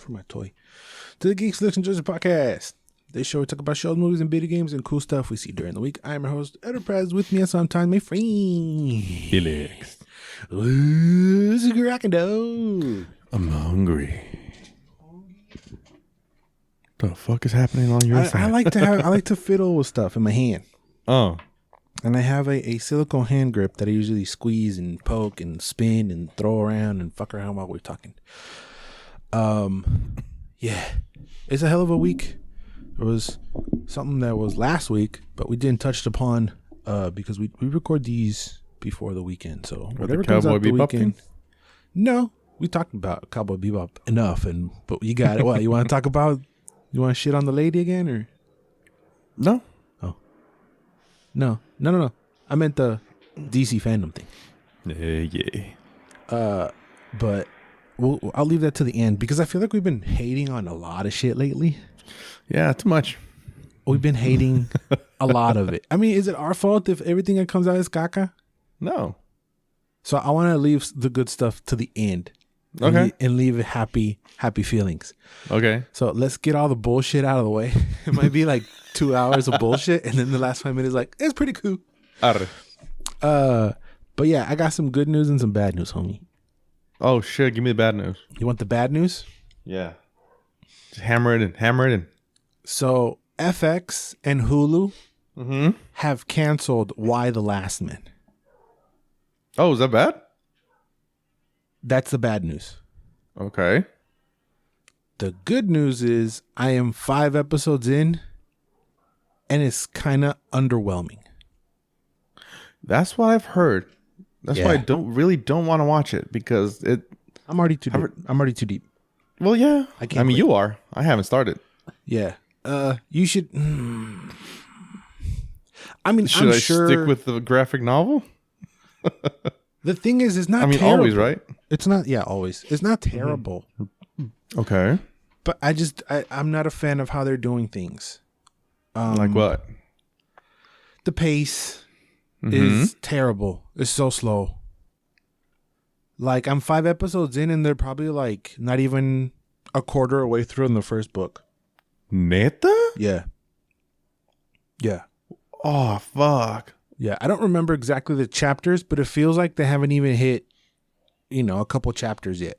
for my toy. To the Geeks, Looks, and Joysticks podcast. This show we talk about shows, movies, and video games and cool stuff we see during the week. I'm your host, Enterprise. With me, sometimes my friend Felix. What's cracking, dog? I'm hungry. The fuck is happening on your side? I like to fiddle with stuff in my hand. Oh. And I have a silicone hand grip that I usually squeeze and poke and spin and throw around and fuck around while we're talking. Yeah. It's a hell of a week. There was something that was last week, but we didn't touch upon because we record these before the weekend. So whatever comes out the weekend. No, we talked about Cowboy Bebop enough, but you got it. What, you want to talk about? You want to shit on the lady again, or No. Oh, no. I meant the DC Fandom thing. Yeah. But I'll leave that to the end because I feel like we've been hating on a lot of shit lately. Yeah, too much. We've been hating a lot of it. I mean, is it our fault if everything that comes out is caca? No. So I want to leave the good stuff to the end. Okay. And leave it happy feelings. Okay. So let's get all the bullshit out of the way. It might be like 2 hours of bullshit, and then the last 5 minutes like, it's pretty cool. Arre. But yeah, I got some good news and some bad news, homie. Oh, shit. Give me the bad news. You want the bad news? Yeah. Just hammer it in. So FX and Hulu have canceled Why the Last Man. Oh, is that bad? That's the bad news. Okay. The good news is I am 5 episodes in, and it's kind of underwhelming. That's what I've heard. That's why I don't want to watch it because it. I'm already too deep. Well, yeah. I mean, you are. I haven't started. Yeah. You should. I mean, should I'm I sure. stick with the graphic novel? The thing is, it's not. I mean, terrible. always, right? It's not. Yeah, always. It's not terrible. Okay. But I'm not a fan of how they're doing things. Like what? The pace is terrible. It's so slow. Like, I'm 5 episodes in, and they're probably like not even a quarter away through in the first book. Neta? Yeah. Yeah. Oh, fuck. Yeah. I don't remember exactly the chapters, but it feels like they haven't even hit, a couple chapters yet.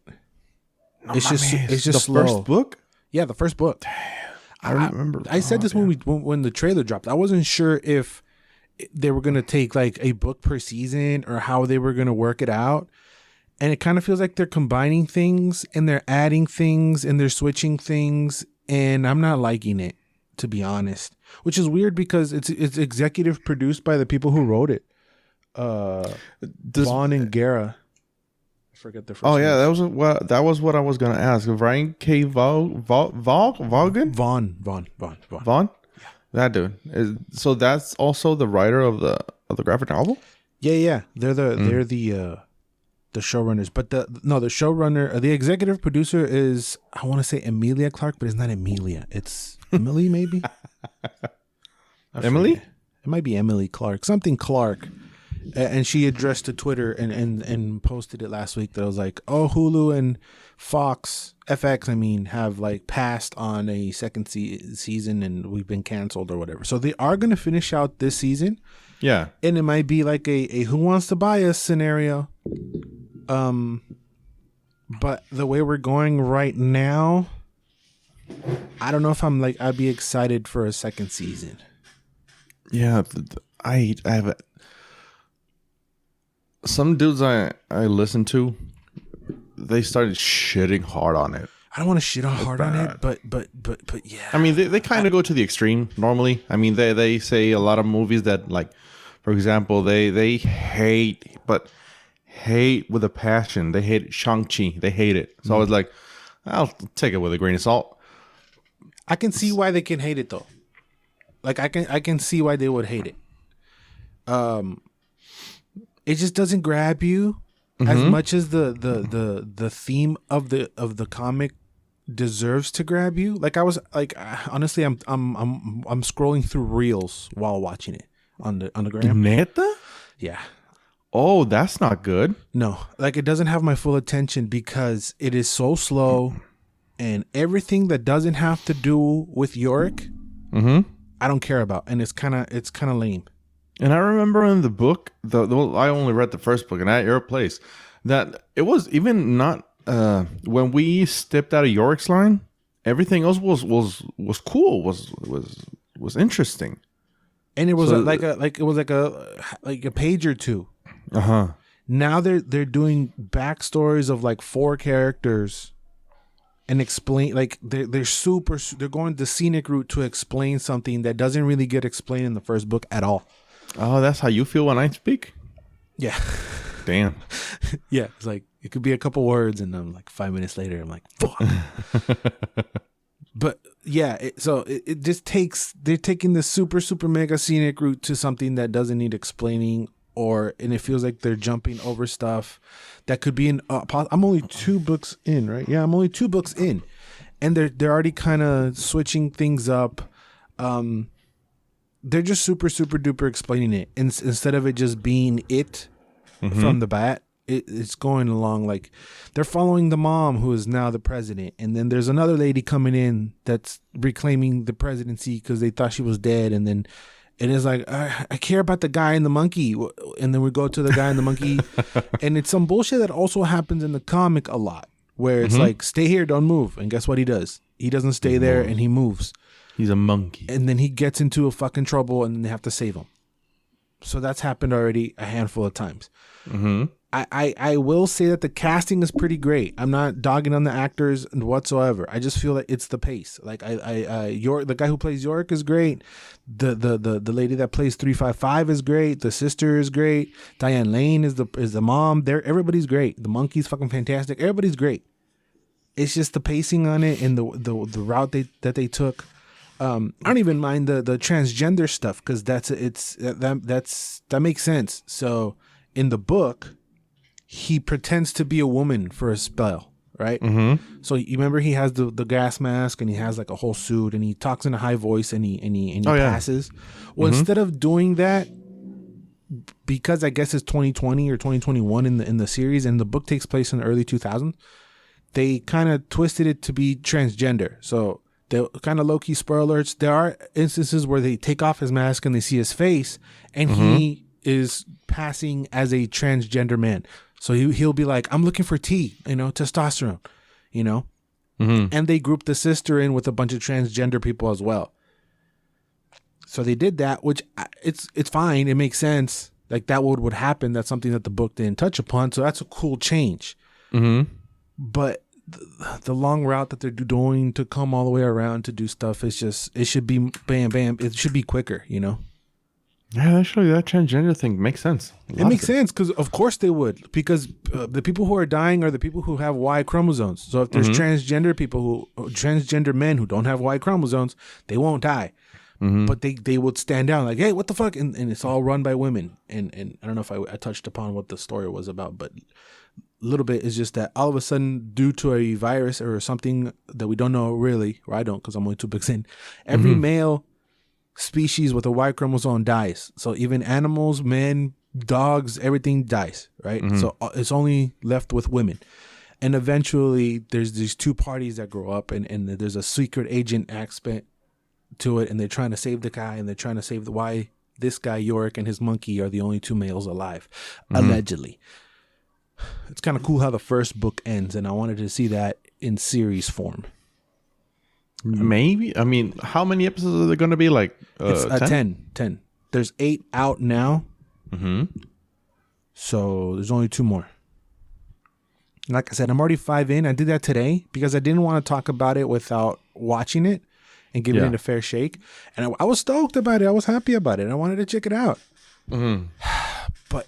No, it's just the slow. First book? Yeah, the first book. Damn. I remember. I said this when the trailer dropped. I wasn't sure if they were going to take like a book per season or how they were going to work it out. And it kind of feels like they're combining things and they're adding things and they're switching things. And I'm not liking it, to be honest, which is weird because it's executive produced by the people who wrote it. Vaughn and Guerra. I forget the first name. Yeah, that was what I was going to ask. Ryan K. Vaughan? Vaughn? Yeah. That dude. So that's also the writer of the graphic novel? Yeah. They're the showrunners, but the showrunner, the executive producer is, I want to say Emilia Clarke, but it's not Emilia. It's Emily, maybe. Emily? It might be Emily Clarke, something Clarke, and she addressed to Twitter and posted it last week that was like, oh, Hulu and FX, have like passed on a second season and we've been canceled or whatever. So they are going to finish out this season. Yeah, and it might be like a Who Wants to Buy Us scenario. But the way we're going right now, I don't know if I'd be excited for a second season. Yeah, I have some dudes I listen to, they started shitting hard on it. I don't want to shit hard on it, but yeah. I mean, they kind of go to the extreme normally. I mean, they say a lot of movies that, like, for example, they hate with a passion. They hate Shang-Chi. They hate it. So I was like, I'll take it with a grain of salt. I can see why they can hate it though. Like I can see why they would hate it. It just doesn't grab you as much as the theme of the comic deserves to grab you. Like I was like, honestly, I'm scrolling through reels while watching it on the gram. Neta? Yeah. Oh, that's not good. No, like it doesn't have my full attention because it is so slow and everything that doesn't have to do with Yorick, I don't care about, and it's kind of lame. And I remember in the book, I only read the first book, and at your place, that it was even not when we stepped out of Yorick's line, everything else was cool, was interesting, and it was like a page or two. Now they're doing backstories of like 4 characters and explain, like they're going the scenic route to explain something that doesn't really get explained in the first book at all. Oh, that's how you feel when I speak? Yeah. Damn. Yeah, it's like it could be a couple words and I'm like 5 minutes later I'm like, fuck. But yeah, it just they're taking the super mega scenic route to something that doesn't need explaining, and it feels like they're jumping over stuff that could be in. I'm only 2 books in, right? Yeah, I'm only 2 books in, and they're already kind of switching things up. They're just super duper explaining it, instead of it just being it from the bat. It's going along like they're following the mom who is now the president, and then there's another lady coming in that's reclaiming the presidency because they thought she was dead, and then it is like I care about the guy and the monkey, and then we go to the guy and the monkey, and it's some bullshit that also happens in the comic a lot, where it's like stay here, don't move, and guess what he does? He doesn't stay there, and he moves. He's a monkey, and then he gets into a fucking trouble, and they have to save him. So that's happened already a handful of times. I will say that the casting is pretty great. I'm not dogging on the actors whatsoever. I just feel that it's the pace. Like the guy who plays Yorick is great. The lady that plays 355 is great. The sister is great. Diane Lane is the mom. Everybody's great. The monkey's fucking fantastic. Everybody's great. It's just the pacing on it and the route that they took. I don't even mind the transgender stuff because that makes sense. So in the book, he pretends to be a woman for a spell, right? So you remember he has the gas mask and he has like a whole suit and he talks in a high voice and he passes. Well, instead of doing that, because I guess it's 2020 or 2021 in the series, and the book takes place in the early 2000s, they kind of twisted it to be transgender. So they kind of low-key spoiler alerts. There are instances where they take off his mask and they see his face, and he is passing as a transgender man. So he'll be like, I'm looking for T, testosterone, and they group the sister in with a bunch of transgender people as well. So they did that, which it's fine. It makes sense. Like that would happen. That's something that the book didn't touch upon. So that's a cool change. But the long route that they're doing to come all the way around to do stuff is just, it should be bam, bam. It should be quicker, Yeah, actually, that transgender thing makes sense. It makes sense because, of course, they would. Because the people who are dying are the people who have Y chromosomes. So if there's transgender men who don't have Y chromosomes, they won't die. But they would stand down like, hey, what the fuck? And it's all run by women. And I don't know if I touched upon what the story was about, but a little bit is just that all of a sudden, due to a virus or something that we don't know really, or I don't because I'm only 2 books in, every male species with a Y chromosome dies. So even animals, men, dogs, everything dies, right? So it's only left with women. And eventually there's these 2 parties that grow up and there's a secret agent aspect to it, and they're trying to save the guy, and they're trying to save why this guy Yorick and his monkey are the only 2 males alive, allegedly. It's kind of cool how the first book ends, and I wanted to see that in series form. Maybe. I mean, how many episodes are there going to be? Like it's 10. There's 8 out now. So there's only 2 more. Like I said, I'm already 5 in. I did that today because I didn't want to talk about it without watching it and giving it a fair shake. And I was stoked about it. I was happy about it. I wanted to check it out. But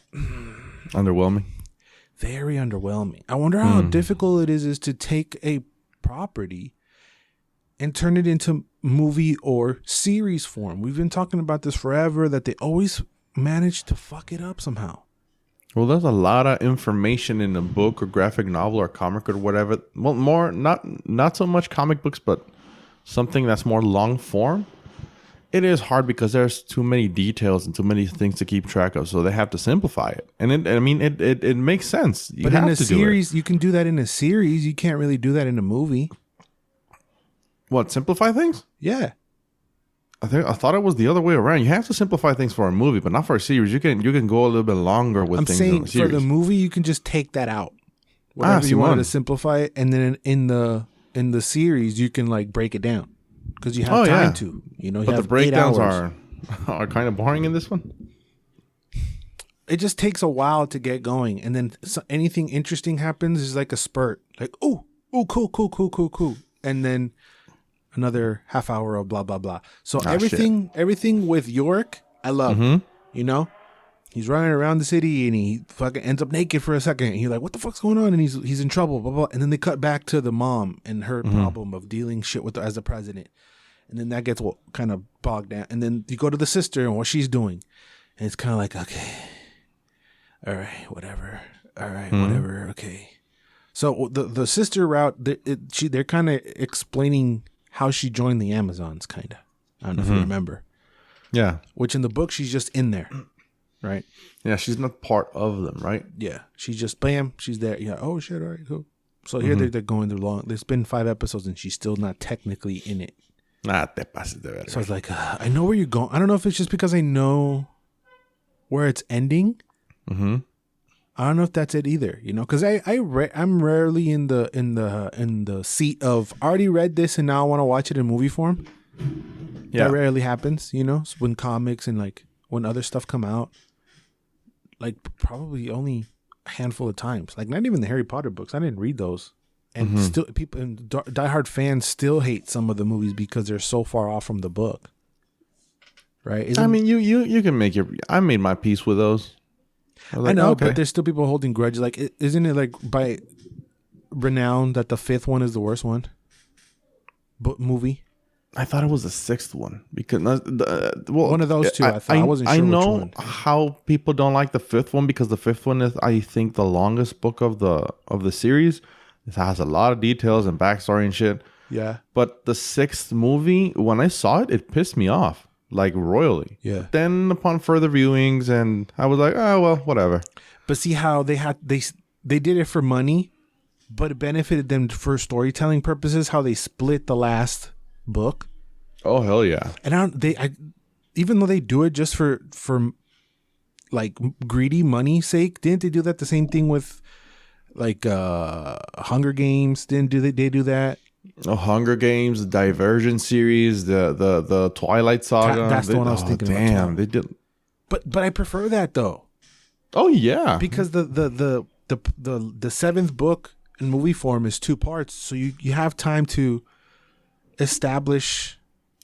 underwhelming. Very underwhelming. I wonder how difficult it is to take a property and turn it into movie or series form. We've been talking about this forever, that they always manage to fuck it up somehow. Well, there's a lot of information in a book or graphic novel or comic or whatever. Well, more not so much comic books, but something that's more long form. It is hard because there's too many details and too many things to keep track of, so they have to simplify it. And it makes sense. But in a series, you can do that in a series. You can't really do that in a movie. What, simplify things? Yeah. I thought it was the other way around. You have to simplify things for a movie, but not for a series. You can go a little bit longer with things. I'm saying for the movie, you can just take that out. Whatever you wanted to simplify it, and then in the series, you can like break it down because you have time to. You know, but the breakdowns are kind of boring in this one. It just takes a while to get going, and then anything interesting happens is like a spurt, like oh, cool, and then another half hour of blah blah blah. So everything with York, I love. You know, he's running around the city and he fucking ends up naked for a second. And you're like, what the fuck's going on? And he's in trouble, blah blah. And then they cut back to the mom and her problem of dealing shit with as the president, and then that gets kind of bogged down. And then you go to the sister and what she's doing, and it's kind of like, okay, all right, whatever, whatever, okay. So the sister route, they're kind of explaining how she joined the Amazons, kind of. I don't know if you remember. Yeah. Which in the book, she's just in there, right? Yeah, she's not part of them, right? Yeah. She's just, bam, she's there. Yeah. Oh, shit, all right, cool. So here they're going through long. There's been 5 episodes and she's still not technically in it. Te pases de verga. So I was like, I know where you're going. I don't know if it's just because I know where it's ending. I don't know if that's it either, you know, because I'm rarely in the seat of I already read this and now I want to watch it in movie form. Yeah, that rarely happens, you know, when comics and like when other stuff come out, like probably only a handful of times. Like not even the Harry Potter books. I didn't read those, and still people and diehard fans still hate some of the movies because they're so far off from the book. Right? I mean, you can make your. I made my peace with those. I know, but there's still people holding grudges. Like, isn't it like by renown that the 5th one is the worst one? Movie. I thought it was the 6th one because one of those two. I wasn't sure. I know which one. How people don't like the 5th one because the 5th one is, I think, the longest book of the series. It has a lot of details and backstory and shit. Yeah. But the 6th movie, when I saw it, it pissed me off. Like royally. Yeah. Then upon further viewings, and I was like, oh well, whatever. But see how they did it for money, but it benefited them for storytelling purposes. How they split the last book. Oh hell yeah! And even though they do it just for like greedy money sake, didn't they do that? The same thing with like Hunger Games. Didn't they do that? Hunger Games, the Divergent series, the Twilight Saga. That's the one I was thinking about. Damn, they did. But I prefer that though. Oh yeah, because the 7th book in movie form is 2 parts, so you have time to establish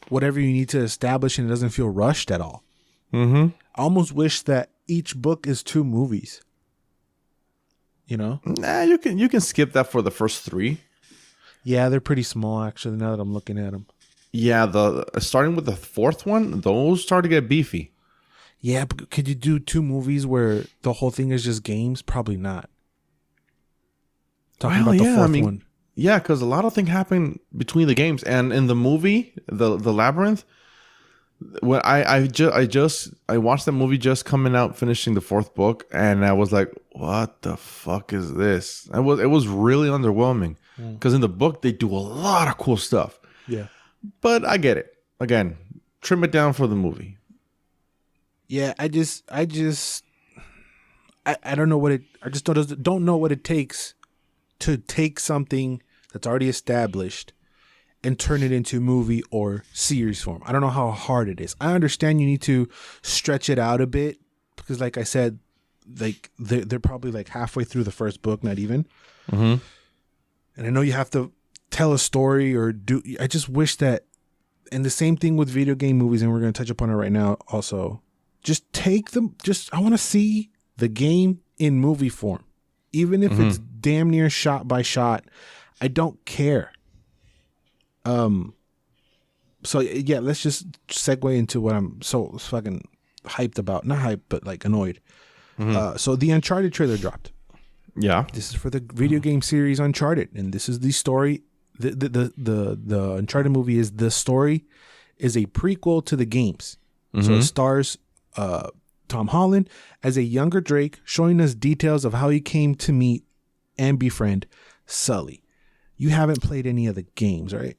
whatever you need to establish, and it doesn't feel rushed at all. I almost wish that each book is 2 movies. You know? Nah, you can skip that for the first 3. Yeah, they're pretty small, actually, now that I'm looking at them. Yeah, starting with the 4th one, those start to get beefy. Yeah, but could you do 2 movies where the whole thing is just games? Probably not. Talking about the 4th one. Yeah, because a lot of things happen between the games. And in the movie, the Labyrinth, when I watched the movie just coming out, finishing the 4th book, and I was like, what the fuck is this? It was really underwhelming. Because in the book, they do a lot of cool stuff. Yeah. But I get it. Again, trim it down for the movie. Yeah, I don't know what I just don't know what it takes to take something that's already established and turn it into movie or series form. I don't know how hard it is. I understand you need to stretch it out a bit because, like I said, like they're probably like halfway through the 1st book, not even. And I know you have to tell a story or do. I just wish that, and the same thing with video game movies, and we're going to touch upon it right now. Also, just take them. I want to see the game in movie form, even if it's damn near shot by shot. I don't care. So yeah, let's just segue into what I'm so fucking hyped about. Not hyped, but like annoyed. So the Uncharted trailer dropped. Yeah, this is for the video game series Uncharted, and this is the story. The Uncharted movie is the story is a prequel to the games. So it stars Tom Holland as a younger Drake, showing us details of how he came to meet and befriend Sully. You haven't played any of the games, right?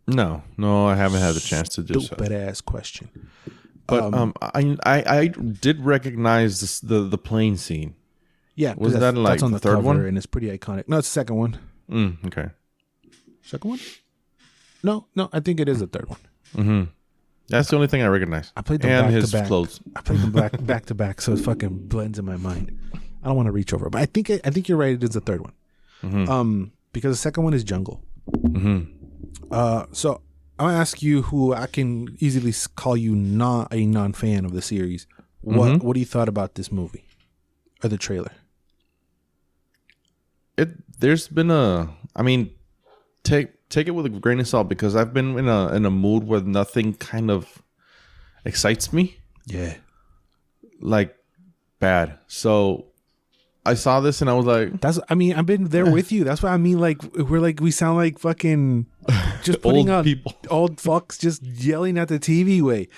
No, I haven't had the chance to do so. Stupid ass question. But I did recognize the plane scene. Yeah, was that like that's on the the third cover one? and it's pretty iconic. No, it's the second one. Okay. Second one? No, I think it is the third one. That's the only thing I recognize. I played them and back his to back. clothes. I played them back to back, so it fucking blends in my mind. I don't want to reach over, but I think you're right. It is the third one. Because the second one is Jungle. So I'm gonna ask you, who I can easily call you not a non-fan of the series. What do you thought about this movie or the trailer? There's been take it with a grain of salt, because I've been in a mood where nothing kind of excites me. Yeah. Like bad. So I saw this and I was like, I've been there with you. That's what I mean. Like, we sound like fucking just putting old out people. Old fucks just yelling at the TV way.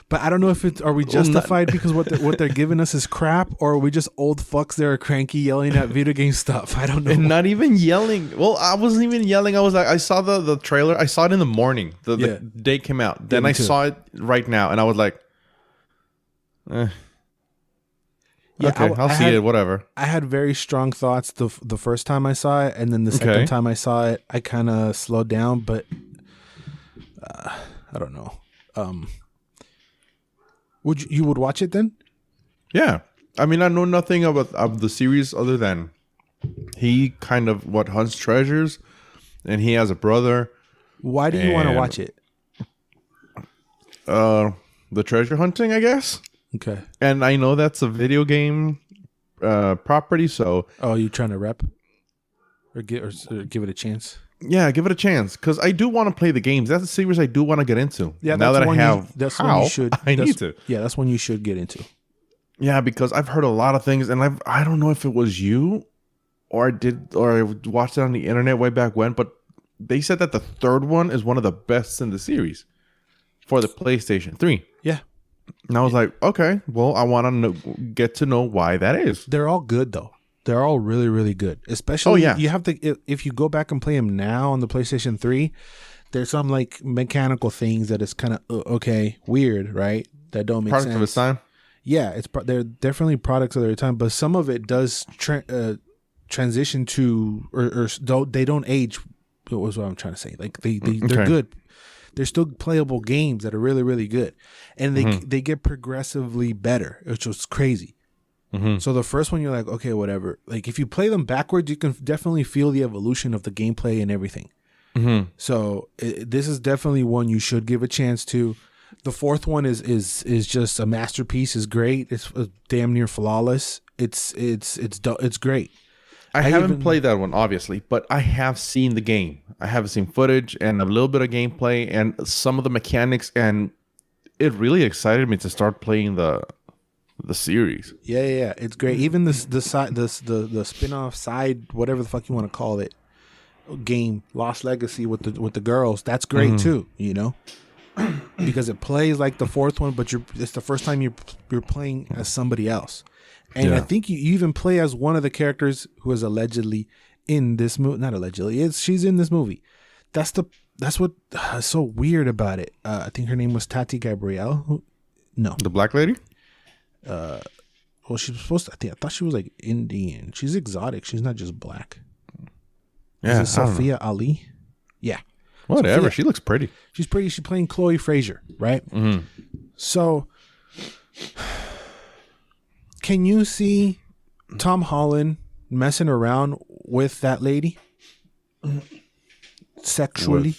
But I don't know if are we justified because what they're giving us is crap, or are we just old fucks that are cranky yelling at video game stuff? I don't know. And not even yelling. Well, I wasn't even yelling. I was like, I saw the trailer. I saw it in the morning. The day came out. Then I saw it right now, and I was like, Yeah, okay, I'll see it. Whatever. I had very strong thoughts the first time I saw it, and then the second time I saw it, I kind of slowed down. But I don't know. Would you watch it then? Yeah, I mean, I know nothing of the series other than he kind of hunts treasures, and he has a brother. Why do you want to watch it? The treasure hunting, I guess. Okay. And I know that's a video game property, so... Oh, you trying to rep? Or give it a chance? Yeah, give it a chance, because I do want to play the games. That's a series I do want to get into. Yeah, now that I have that's when you should. I need to. Yeah, that's when you should get into. Yeah, because I've heard a lot of things, and I don't know if it was you or I watched it on the internet way back when, but they said that the third one is one of the best in the series for the PlayStation 3. Yeah. And I was like, okay, well, I want to get to know why that is. They're all good, though. They're all really, really good. Especially, you have to, if you go back and play them now on the PlayStation 3, there's some like mechanical things that is kind of, weird, right? That don't make sense. Product of its time? Yeah, they're definitely products of their time, but some of it does transition to, or they don't age, was what I'm trying to say. Like, they're good. They're still playable games that are really, really good. And they get progressively better, which was crazy. So the first one, you're like, okay, whatever. Like, if you play them backwards, you can definitely feel the evolution of the gameplay and everything. So this is definitely one you should give a chance to. The fourth one is just a masterpiece. It's great. It's damn near flawless. It's great. I haven't played that one, obviously, but I have seen the game. I have seen footage and a little bit of gameplay and some of the mechanics, and it really excited me to start playing the series. Yeah, it's great. Even the spin-off side, whatever the fuck you want to call it, game Lost Legacy with the girls. That's great too. You know, because it plays like the fourth one, but it's the first time you're playing as somebody else. And I think you even play as one of the characters who is allegedly in this movie. Not allegedly, she's in this movie. That's what is so weird about it. I think her name was Tati Gabrielle. No, the black lady. Well, she was supposed to. I thought she was like Indian. She's exotic. She's not just black. Yeah, is it Sophia Ali? Yeah, whatever. Sophia. She looks pretty. She's pretty. She's playing Chloe Fraser, right? So, can you see Tom Holland messing around with that lady sexually?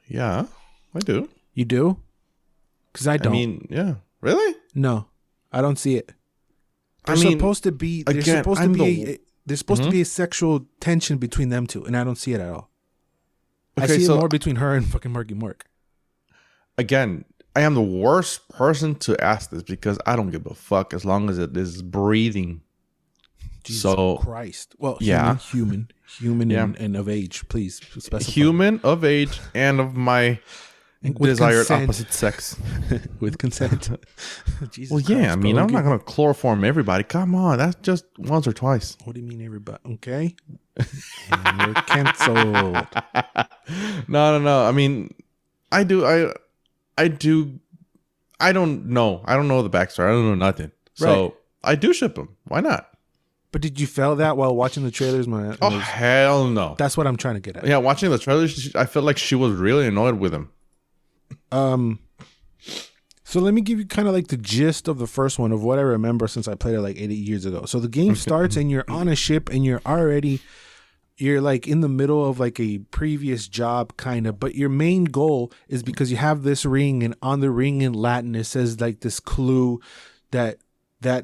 Yeah, I do. You do? Because I don't. I mean, yeah. Really? No, I don't see it. There's supposed to be. There's supposed to be a sexual tension between them two, and I don't see it at all. Okay, I see it more between her and fucking Marky Mark. Again, I am the worst person to ask this because I don't give a fuck as long as it is breathing. Jesus Christ. Well, human, and of age, please specify. Human of age and of my desired consent. Opposite sex. With consent. Jesus well, yeah, Christ, I mean, I'm not going to chloroform everybody. Come on, that's just once or twice. What do you mean everybody? Okay. And you're canceled. No. I mean, I do. I don't know. I don't know the backstory. I don't know nothing. So Right. I do ship them. Why not? But did you feel that while watching the trailers? Oh, hell no. That's what I'm trying to get at. Yeah, watching the trailers, I felt like she was really annoyed with him. So let me give you kind of like the gist of the first one of what I remember since I played it like 80 years ago. So the game starts and you're on a ship and you're like in the middle of like a previous job kind of, but your main goal is because you have this ring, and on the ring in Latin it says like this clue that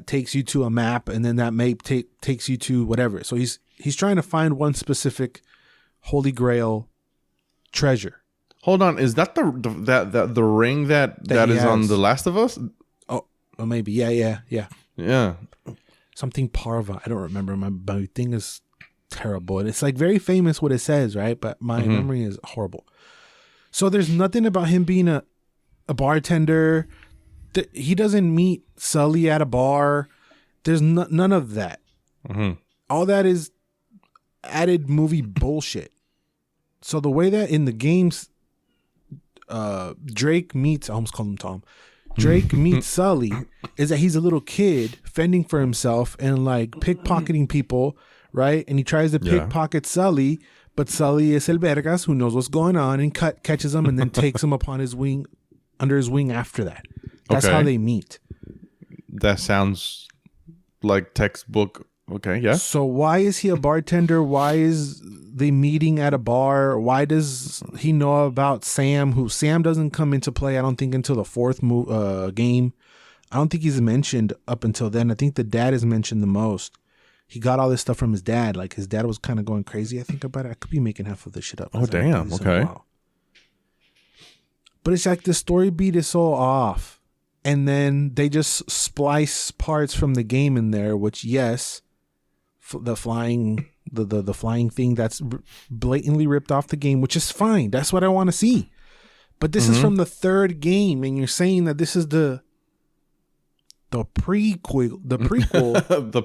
takes you to a map, and then that map takes you to whatever. So he's trying to find one specific Holy Grail treasure. Hold on, is that the ring that is on The Last of Us? Oh, maybe. Yeah. Yeah. Something Parva. I don't remember. My thing is terrible. And it's like very famous what it says, right? But my memory is horrible. So there's nothing about him being a bartender. He doesn't meet Sully at a bar. There's none of that. All that is added movie bullshit. So the way that in the games, Drake meets, I almost called him Tom. Drake meets Sully is that he's a little kid fending for himself and like pickpocketing people, right? And he tries to pickpocket Sully, but Sully is el vergas who knows what's going on and catches him and then takes him upon his wing, under his wing after that. That's how they meet. That sounds like textbook. Okay, yeah. So why is he a bartender? Why is they meeting at a bar? Why does he know about Sam? Sam doesn't come into play, I don't think, until the fourth game. I don't think he's mentioned up until then. I think the dad is mentioned the most. He got all this stuff from his dad. Like his dad was kind of going crazy, I think, about it. I could be making half of this shit up. Oh, damn. Okay. But it's like the story beat is so off. And then they just splice parts from the game in there, which, yes, the flying thing that's blatantly ripped off the game, which is fine. That's what I want to see. But this is from the third game, and you're saying that this is the prequel, the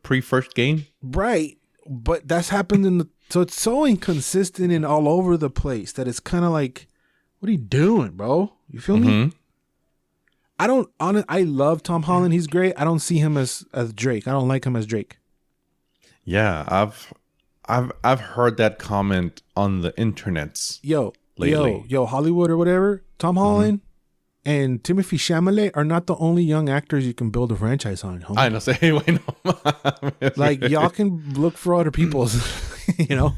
pre-first game, right? But that's happened so it's so inconsistent and all over the place that it's kind of like, what are you doing, bro? You feel me? I love Tom Holland. He's great. I don't see him as Drake. I don't like him as Drake. Yeah, I've heard that comment on the internets. Yo, Hollywood or whatever. Tom Holland and Timothy Chalamet are not the only young actors you can build a franchise on. Homie. I know. Say, wait, no. Like y'all can look for other people's. You know,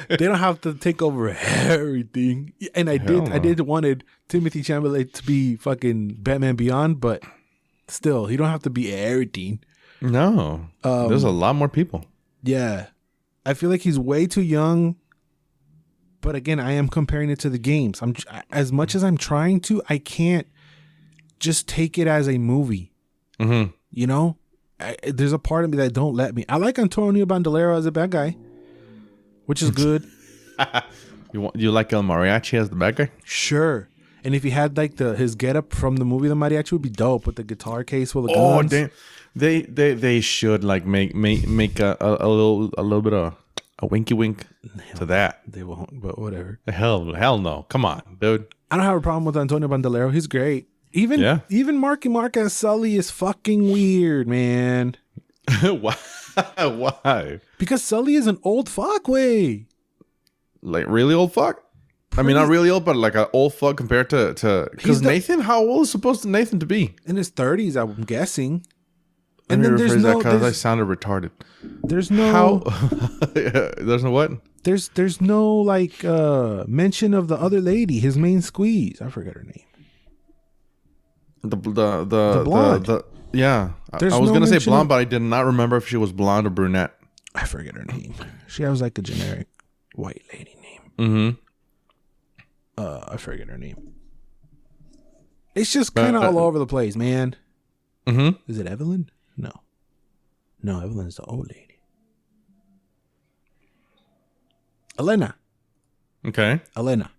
they don't have to take over everything. And I did wanted Timothy Chalamet to be fucking Batman Beyond, but still, he don't have to be everything. No, there's a lot more people. Yeah, I feel like he's way too young. But again, I am comparing it to the games. As much as I'm trying to, I can't just take it as a movie. You know, there's a part of me that don't let me. I like Antonio Banderas as a bad guy, which is good. You like El Mariachi as the bad guy? Sure. And if he had like his getup from the movie, the mariachi would be dope with the guitar case full of guns. Oh damn! They should like make a little bit of a winky wink to that. They won't, but whatever. Hell no! Come on, dude. I don't have a problem with Antonio Banderas. He's great. Even Marky Mark as Sully is fucking weird, man. Why? Because Sully is an old fuckway. Like really old fuck? I mean, not really old, but like an old fuck compared to because Nathan, how old is supposed to Nathan to be? In his 30s, I'm guessing. And then there's no because I sounded retarded. There's no there's no what? There's no like mention of the other lady, his main squeeze. I forget her name. The blonde. Yeah. I was gonna say blonde, but I did not remember if she was blonde or brunette. I forget her name. She has like a generic white lady name. I forget her name. It's just kind of all over the place, man. Is it Evelyn? No, Evelyn's the old lady. Elena. Okay. Elena.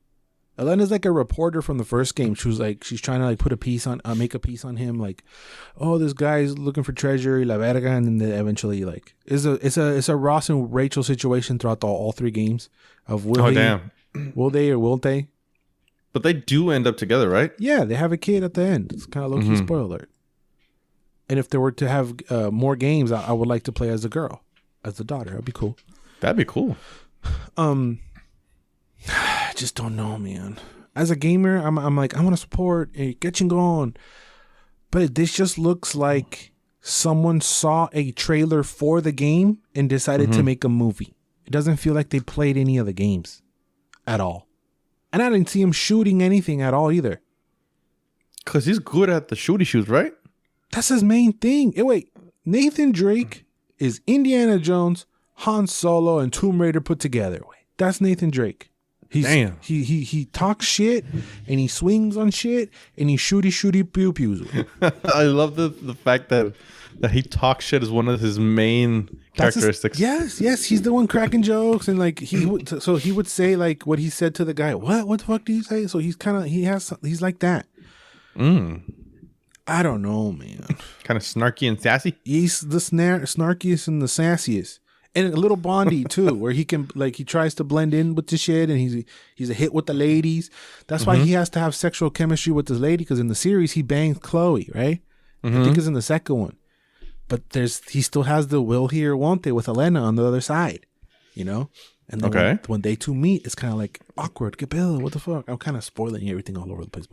Elena's like a reporter from the first game. She was like, she's trying to like put a piece on, make a piece on him. Like, oh, this guy's looking for treasure, y la verga, and then eventually like it's a Ross and Rachel situation throughout all three games of will they or won't they? But they do end up together, right? Yeah, they have a kid at the end. It's kind of low-key spoiler alert. And if there were to have more games, I would like to play as a girl, as the daughter. That'd be cool. That'd be cool. I just don't know, man. As a gamer, I'm like, I want to support Getting Gone. But this just looks like someone saw a trailer for the game and decided to make a movie. It doesn't feel like they played any of the games at all. And I didn't see him shooting anything at all either. Because he's good at the shooty shoots, right? That's his main thing. Wait, Nathan Drake is Indiana Jones, Han Solo, and Tomb Raider put together. Wait, that's Nathan Drake. Damn. He talks shit and he swings on shit and he shooty pew pews. I love the fact that he talks shit is one of his main characteristics. Yes, he's the one cracking jokes and like he would say like what he said to the guy. What the fuck do you say? So he's like that. I don't know, man. Kind of snarky and sassy. He's the snarkiest and the sassiest. And a little Bondy too, where he can like he tries to blend in with the shit, and he's a hit with the ladies. That's why he has to have sexual chemistry with this lady, because in the series he bangs Chloe, right? I think it's in the second one, but he still has the will he or won't they with Elena on the other side, you know. And then when they two meet, it's kind of like awkward. Bill, what the fuck? I'm kind of spoiling everything all over the place.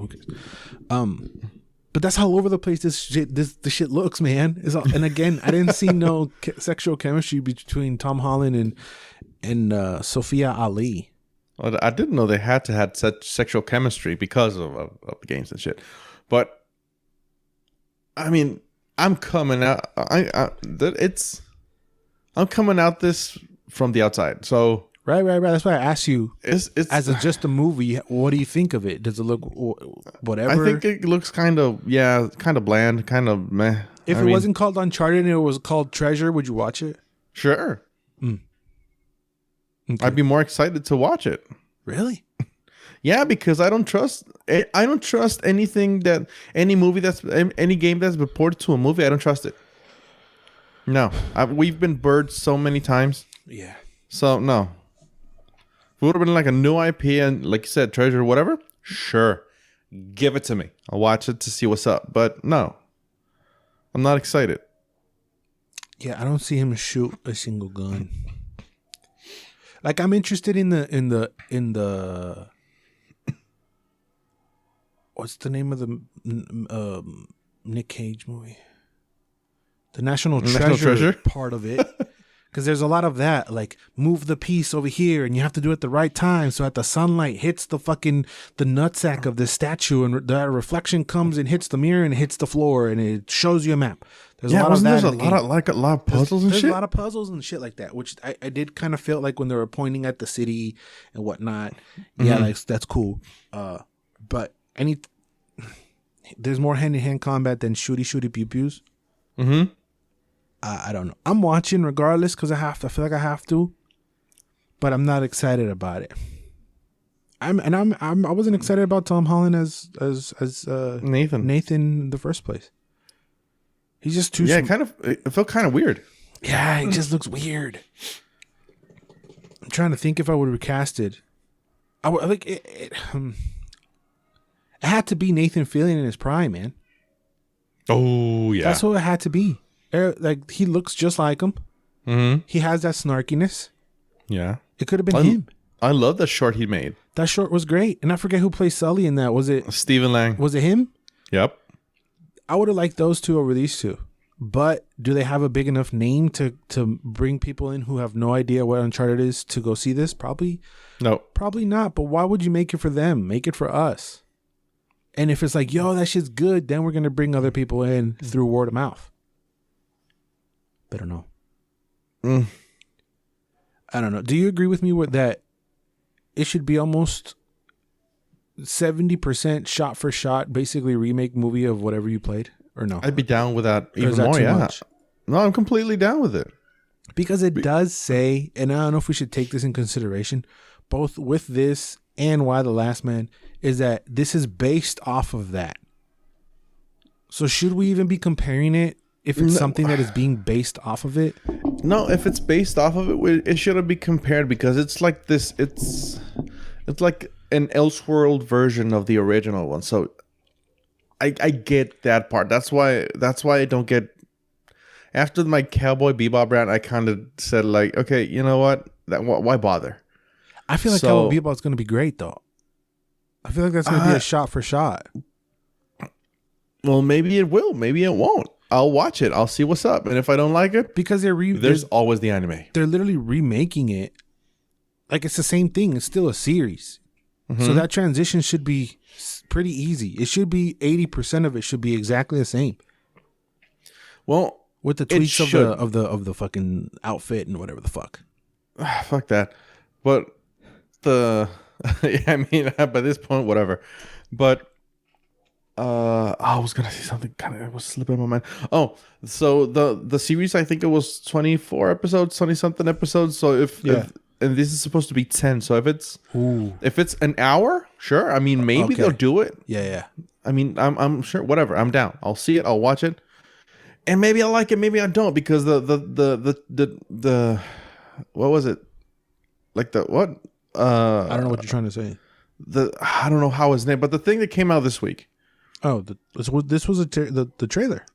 But that's how all over the place this shit looks, man. And again, I didn't see no sexual chemistry between Tom Holland and Sophia Ali. Well, I didn't know they had to have such sexual chemistry because of the games and shit. But I mean, I'm coming out. I'm coming out this from the outside. So right. That's why I asked you. It's just a movie. What do you think of it? Does it look whatever? I think it looks kind of bland, kind of meh. If it wasn't called Uncharted and it was called Treasure, would you watch it? Sure. Okay. I'd be more excited to watch it. Really? Yeah, because I don't trust anything any game that's been ported to a movie. I don't trust it. No, we've been burned so many times. Yeah. So no. If it would have been like a new IP and like you said, Treasure or whatever, sure. Give it to me. I'll watch it to see what's up. But no. I'm not excited. Yeah, I don't see him shoot a single gun. Like I'm interested in the what's the name of the Nick Cage movie? The National Treasure part of it. Because there's a lot of that, like move the piece over here and you have to do it at the right time. So that the sunlight hits the nutsack of this statue and that reflection comes and hits the mirror and hits the floor and it shows you a map. There's a lot of that. There's a lot of puzzles and shit. There's a lot of puzzles and shit like that, which I did kind of feel like when they were pointing at the city and whatnot. Yeah, like that's cool. But there's more hand-to-hand combat than shooty pew pews. I don't know. I'm watching regardless because I feel like I have to, but I'm not excited about it. I wasn't excited about Tom Holland as Nathan in the first place. He's just too. Yeah, it felt kind of weird. Yeah, it just looks weird. I'm trying to think if I would recast it. I would like it. It had to be Nathan Fillion in his prime, man. Oh yeah, that's what it had to be. Like he looks just like him. He has that snarkiness. Yeah, it could have been him. I love that short he made. That short was great, and I forget who plays Sully in that. Was it Stephen Lang? Was it him? Yep. I would have liked those two over these two, but do they have a big enough name to bring people in who have no idea what Uncharted is to go see this? Probably no. Probably not. But why would you make it for them? Make it for us. And if it's like, yo, that shit's good, then we're gonna bring other people in through word of mouth. I don't know. I don't know. Do you agree with me with that? It should be almost 70% shot for shot, basically remake movie of whatever you played, or no? I'd be down with that even more. Yeah. Much? No, I'm completely down with it because it does say, and I don't know if we should take this in consideration, both with this and Why the Last Man, is that this is based off of that. So should we even be comparing it if it's something that is being based off of it? No, if it's based off of it, it shouldn't be compared because it's like this. It's like an Elseworld version of the original one. So I get that part. That's why I don't get. After my Cowboy Bebop rant, I kind of said like, okay, you know what? Why bother? I feel like Cowboy Bebop is going to be great though. I feel like that's going to be a shot for shot. Well, maybe it will. Maybe it won't. I'll watch it. I'll see what's up. And if I don't like it, because there's always the anime. They're literally remaking it. Like it's the same thing. It's still a series. Mm-hmm. So that transition should be pretty easy. It should be 80% of it should be exactly the same. Well, with the tweaks of the fucking outfit and whatever the fuck. Fuck that. But I mean, by this point, whatever. But I was gonna say something it was slipping my mind. Oh, so the series, I think it was 24 episodes, 20 something episodes. So if and this is supposed to be 10. So if it's an hour, sure. I mean, maybe they'll do it. Yeah. I mean, I'm sure. Whatever. I'm down. I'll see it. I'll watch it. And maybe I like it. Maybe I don't because the what was it? Like the what? I don't know what you're trying to say. I don't know how his name, but the thing that came out this week. Oh, this was the trailer.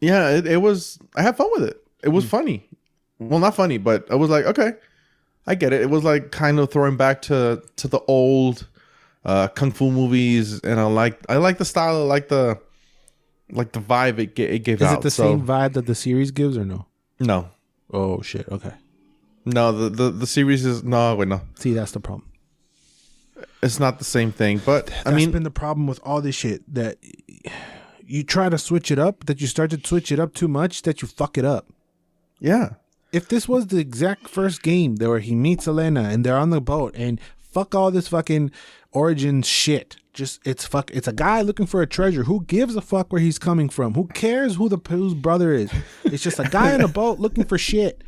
Yeah, it was. I had fun with it. It was funny. Well, not funny, but I was like, okay, I get it. It was like kind of throwing back to the old kung fu movies, and I like the style. I like the vibe it gave out. Is it the same vibe that the series gives, or no? No. Oh shit. Okay. No, the series is no. See, that's the problem. It's not the same thing, but that's been the problem with all this shit, that you try to switch it up, that you start to switch it up too much, that you fuck it up. Yeah. If this was the exact first game where he meets Elena and they're on the boat and fuck all this fucking origin shit. Just it's a guy looking for a treasure. Who gives a fuck where he's coming from? Who cares whose brother is? It's just a guy on a boat looking for shit.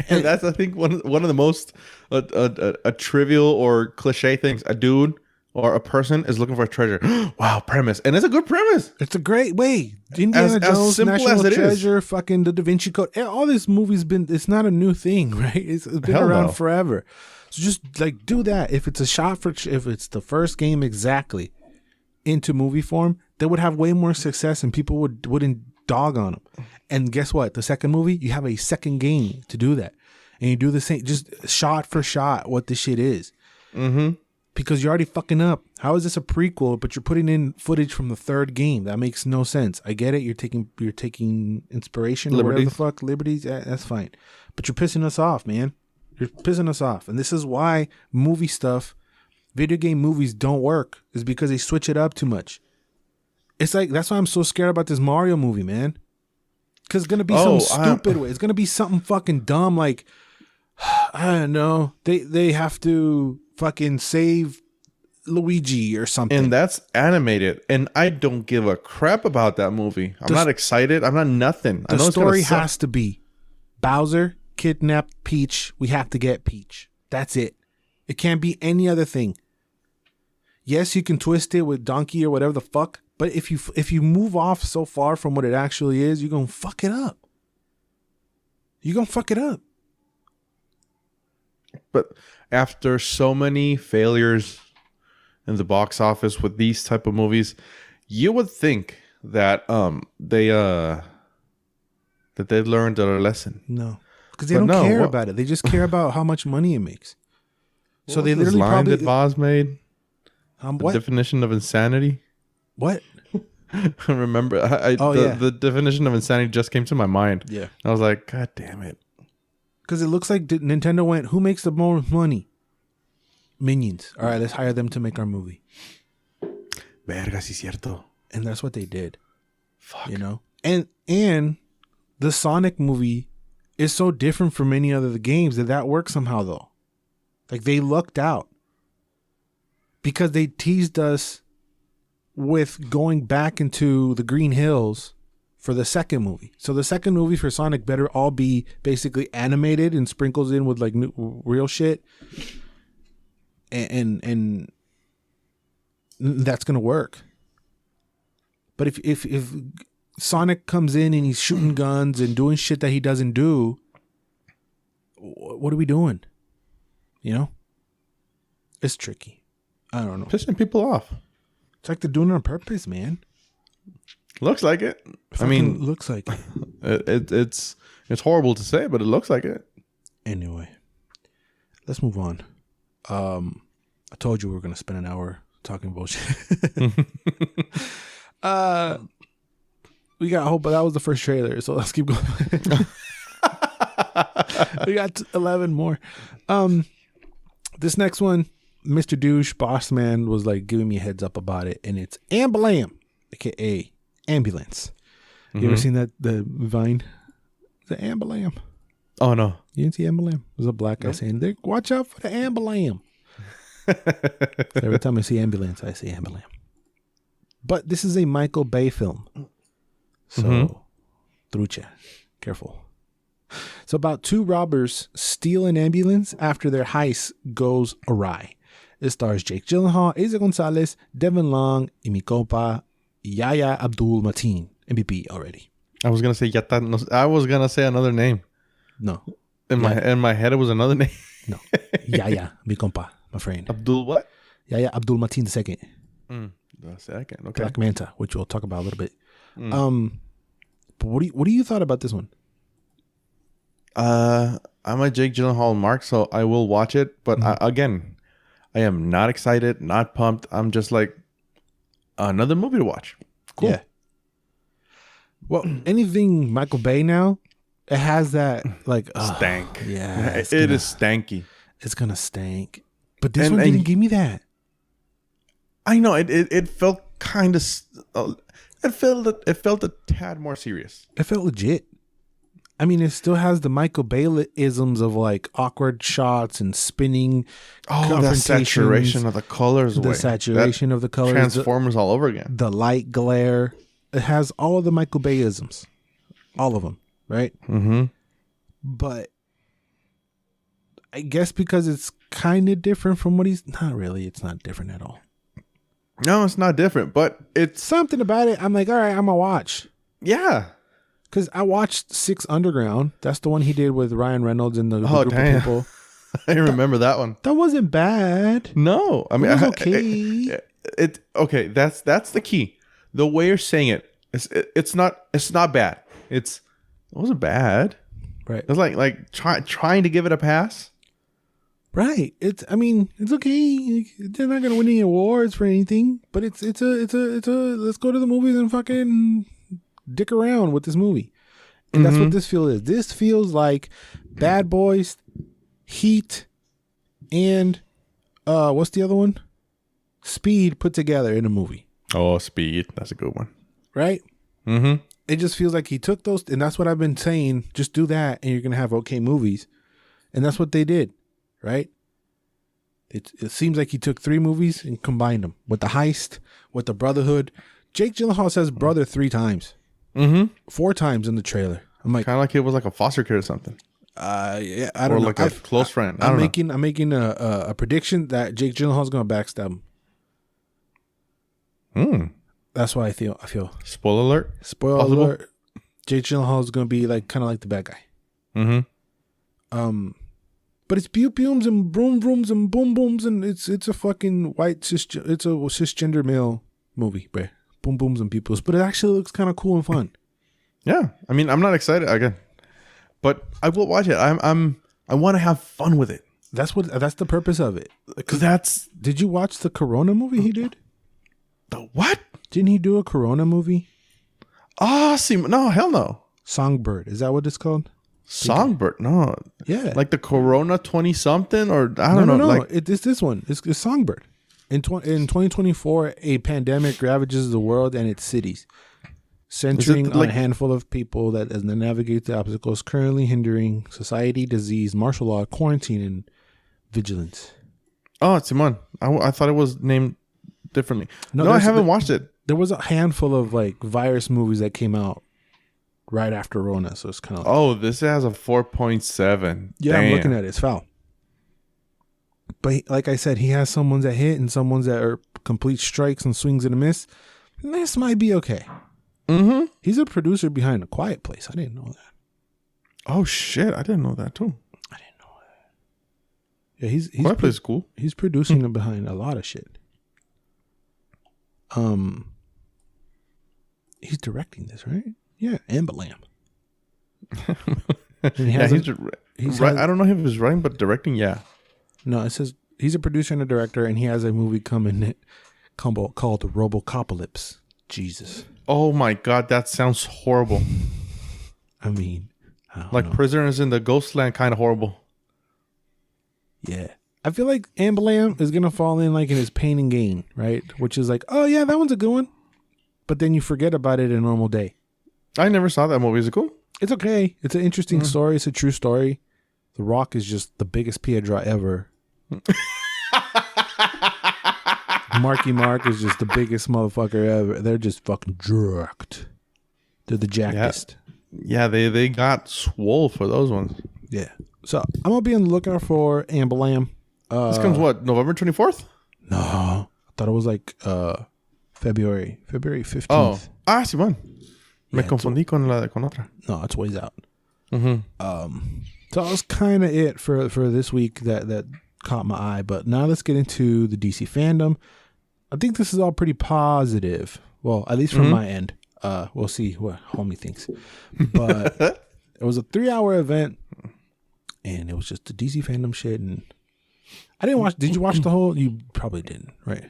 And that's, I think, one of the most a trivial or cliche things. A dude or a person is looking for a treasure. Wow, premise. And it's a good premise. It's a great way. Indiana Jones, National Treasure, fucking the Da Vinci Code. All this movie's it's not a new thing, right? It's been around forever. So just like do that. If it's if it's the first game exactly into movie form, they would have way more success and people wouldn't dog on them. And guess what? The second movie, you have a second game to do that. And you do the same, just shot for shot what this shit is. Mm-hmm. Because you're already fucking up. How is this a prequel, but you're putting in footage from the third game? That makes no sense. I get it. You're taking inspiration or whatever the fuck. Liberties, that's fine. But you're pissing us off, man. You're pissing us off. And this is why movie stuff, video game movies don't work, is because they switch it up too much. It's like, that's why I'm so scared about this Mario movie, man. Because it's going to be some stupid way. It's going to be something fucking dumb like, I don't know. They have to fucking save Luigi or something. And that's animated. And I don't give a crap about that movie. I'm not excited. I'm not nothing. The story has to be Bowser kidnapped Peach. We have to get Peach. That's it. It can't be any other thing. Yes, you can twist it with Donkey or whatever the fuck. But if you move off so far from what it actually is, you're going to fuck it up. You're going to fuck it up. But after so many failures in the box office with these type of movies, you would think that they learned their lesson. No. Because they don't care about it. They just care about how much money it makes. So they literally line that Voz made? What? The definition of insanity? What? I remember the definition of insanity just came to my mind. Yeah. I was like, God damn it. Because it looks like Nintendo went, who makes the most money? Minions. All right, let's hire them to make our movie. Verga, sí cierto. And that's what they did. Fuck. You know? And the Sonic movie is so different from any other games that works somehow, though. Like, they lucked out. Because they teased us with going back into the Green Hills for the second movie. So the second movie for Sonic better all be basically animated and sprinkles in with like new, real shit. and that's gonna work. But if Sonic comes in and he's shooting guns and doing shit that he doesn't do, what are we doing? You know, it's tricky. I don't know. Pissing people off. It's like they're doing it on purpose, man. Looks like it. Looks like it. It's horrible to say, but it looks like it. Anyway, let's move on. I told you we were gonna spend an hour talking bullshit. We got hope, but that was the first trailer, so let's keep going. We got 11 more. This next one, Mr. Douche Boss Man was like giving me a heads up about it, and it's Ambulam, aka Ambulance. You ever seen that the Vine? The Ambulam. Oh no, you didn't see Ambulam? There's a black guy saying, "Watch out for the Ambulam." So every time I see ambulance, I see Ambulam. But this is a Michael Bay film, so trucha, careful. So about two robbers steal an ambulance after their heist goes awry. It stars Jake Gyllenhaal, Isa Gonzalez, Devin Long, y mi compa Yahya Abdul-Mateen. MVP already. I was gonna say Yata. I was gonna say another name. No. In my head, it was another name. No. Yahya, mi compa, my friend. Abdul what? Yahya Abdul-Mateen the second. The second. Okay. Black Manta, which we'll talk about a little bit. But what do you thought about this one? I'm a Jake Gyllenhaal mark, so I will watch it. But I am not excited, not pumped. I'm just like another movie to watch. Cool. Yeah. Well, anything Michael Bay now, it has that like stank. Yeah, it is stanky. It's gonna stank. But this one didn't give me that. I know it felt kind of. It felt a tad more serious. It felt legit. I mean, it still has the Michael Bay-isms of like awkward shots and spinning. Oh, the saturation of the colors. The saturation of the colors. Transformers all over again. The light glare. It has all of the Michael Bay-isms. All of them, right? Mm-hmm. But I guess because it's kind of different from what he's... Not really. It's not different at all. No, it's not different, but it's... Something about it. I'm like, all right, I'm going to watch. Yeah. Because I watched Six Underground. That's the one he did with Ryan Reynolds and the group of people. I remember that one. That wasn't bad. No, I mean, it was okay. Okay. That's the key. The way you're saying it, it's not bad. It wasn't bad. Right. It's like trying to give it a pass. Right. It's okay. They're not gonna win any awards for anything, but it's a let's go to the movies and fucking dick around with this movie. And that's what this feels is. This feels like Bad Boys, Heat, and what's the other one? Speed put together in a movie. Oh, Speed. That's a good one. Right? Mm-hmm. It just feels like he took those, and that's what I've been saying. Just do that, and you're gonna have okay movies. And that's what they did, right? It seems like he took 3 movies and combined them with the heist, with the Brotherhood. Jake Gyllenhaal says brother 3 times. 4 times in the trailer. I'm like, kind of like it was like a foster kid or something. Yeah, I don't know. Or like a close friend. I'm making a prediction that Jake Gyllenhaal's gonna backstab him. That's why I feel. Spoiler alert. Spoiler alert. Jake Gyllenhaal's gonna be like kind of like the bad guy. But it's pew pews and broom brooms and boom booms, and it's a fucking it's a cisgender male movie, bruh. Boom booms and pew pews. But it actually looks kind of cool and fun. Yeah, I mean, I'm not excited again, but I will watch it. I want to have fun with it. That's the purpose of it. Because did you watch the Corona movie he did? The what? Didn't he do a Corona movie? No, hell no. Songbird. Is that what it's called? Songbird? No. Yeah. Like the Corona 20 something or I don't know. No. Like, it's this one. It's Songbird. In 2024, a pandemic ravages the world and its cities, centering on a handful of people that as they navigate the obstacles currently hindering society, disease, martial law, quarantine, and vigilance. Oh, Simon. I thought it was named differently. No, I haven't watched it. There was a handful of like virus movies that came out right after Rona, so it's kind of like, this has a 4.7. Yeah, Damn. I'm looking at it. It's foul. But like I said, he has some ones that hit and some ones that are complete strikes and swings and a miss. And this might be okay. Mm-hmm. He's a producer behind A Quiet Place. I didn't know that. Oh shit! I didn't know that too. I didn't know that. Yeah, he's Quiet Place is cool. He's producing behind a lot of shit. He's directing this, right? Yeah, Ambalam. And I don't know if he's writing, but directing, yeah. No, it says he's a producer and a director, and he has a movie coming called Robocopalypse. Jesus. Oh my god, that sounds horrible. I mean, I don't like know. Prisoners in the Ghostland, kind of horrible. Yeah. I feel like Ambalam is going to fall in like in his Pain and Gain, right? Which is like, oh yeah, that one's a good one. But then you forget about it in a normal day. I never saw that movie. Is it cool? It's okay. It's an interesting story. It's a true story. The Rock is just the biggest Piedra ever. Marky Mark is just the biggest motherfucker ever. They're just fucking jacked. They're the jackedest. Yeah, they got swole for those ones. Yeah. So I'm going to be on the lookout for Ambalam. This comes what, November 24th? No. I thought it was like February 15th. Oh. Simón. Me confundí con otra. No, it's ways out. Mm-hmm. So that was kind of it for this week that caught my eye. But now let's get into the DC Fandom. I think this is all pretty positive. Well, at least from my end. We'll see what homie thinks. But it was a 3-hour event, and it was just the DC Fandom shit. And I didn't watch. Did you watch the whole? You probably didn't, right?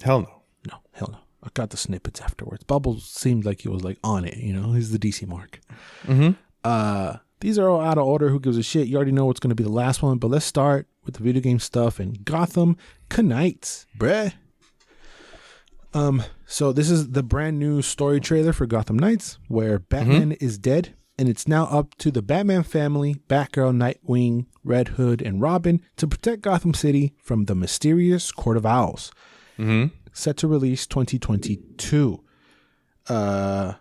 Hell no. No, hell no. I got the snippets afterwards. Bubbles seemed like he was like on it. You know, he's the DC Mark. Mm-hmm. These are all out of order. Who gives a shit? You already know what's going to be the last one. But let's start with the video game stuff and Gotham Knights, bruh. So this is the brand new story trailer for Gotham Knights, where Batman is dead, and it's now up to the Batman family, Batgirl, Nightwing, Red Hood, and Robin to protect Gotham City from the mysterious Court of Owls. Set to release 2022. Yeah,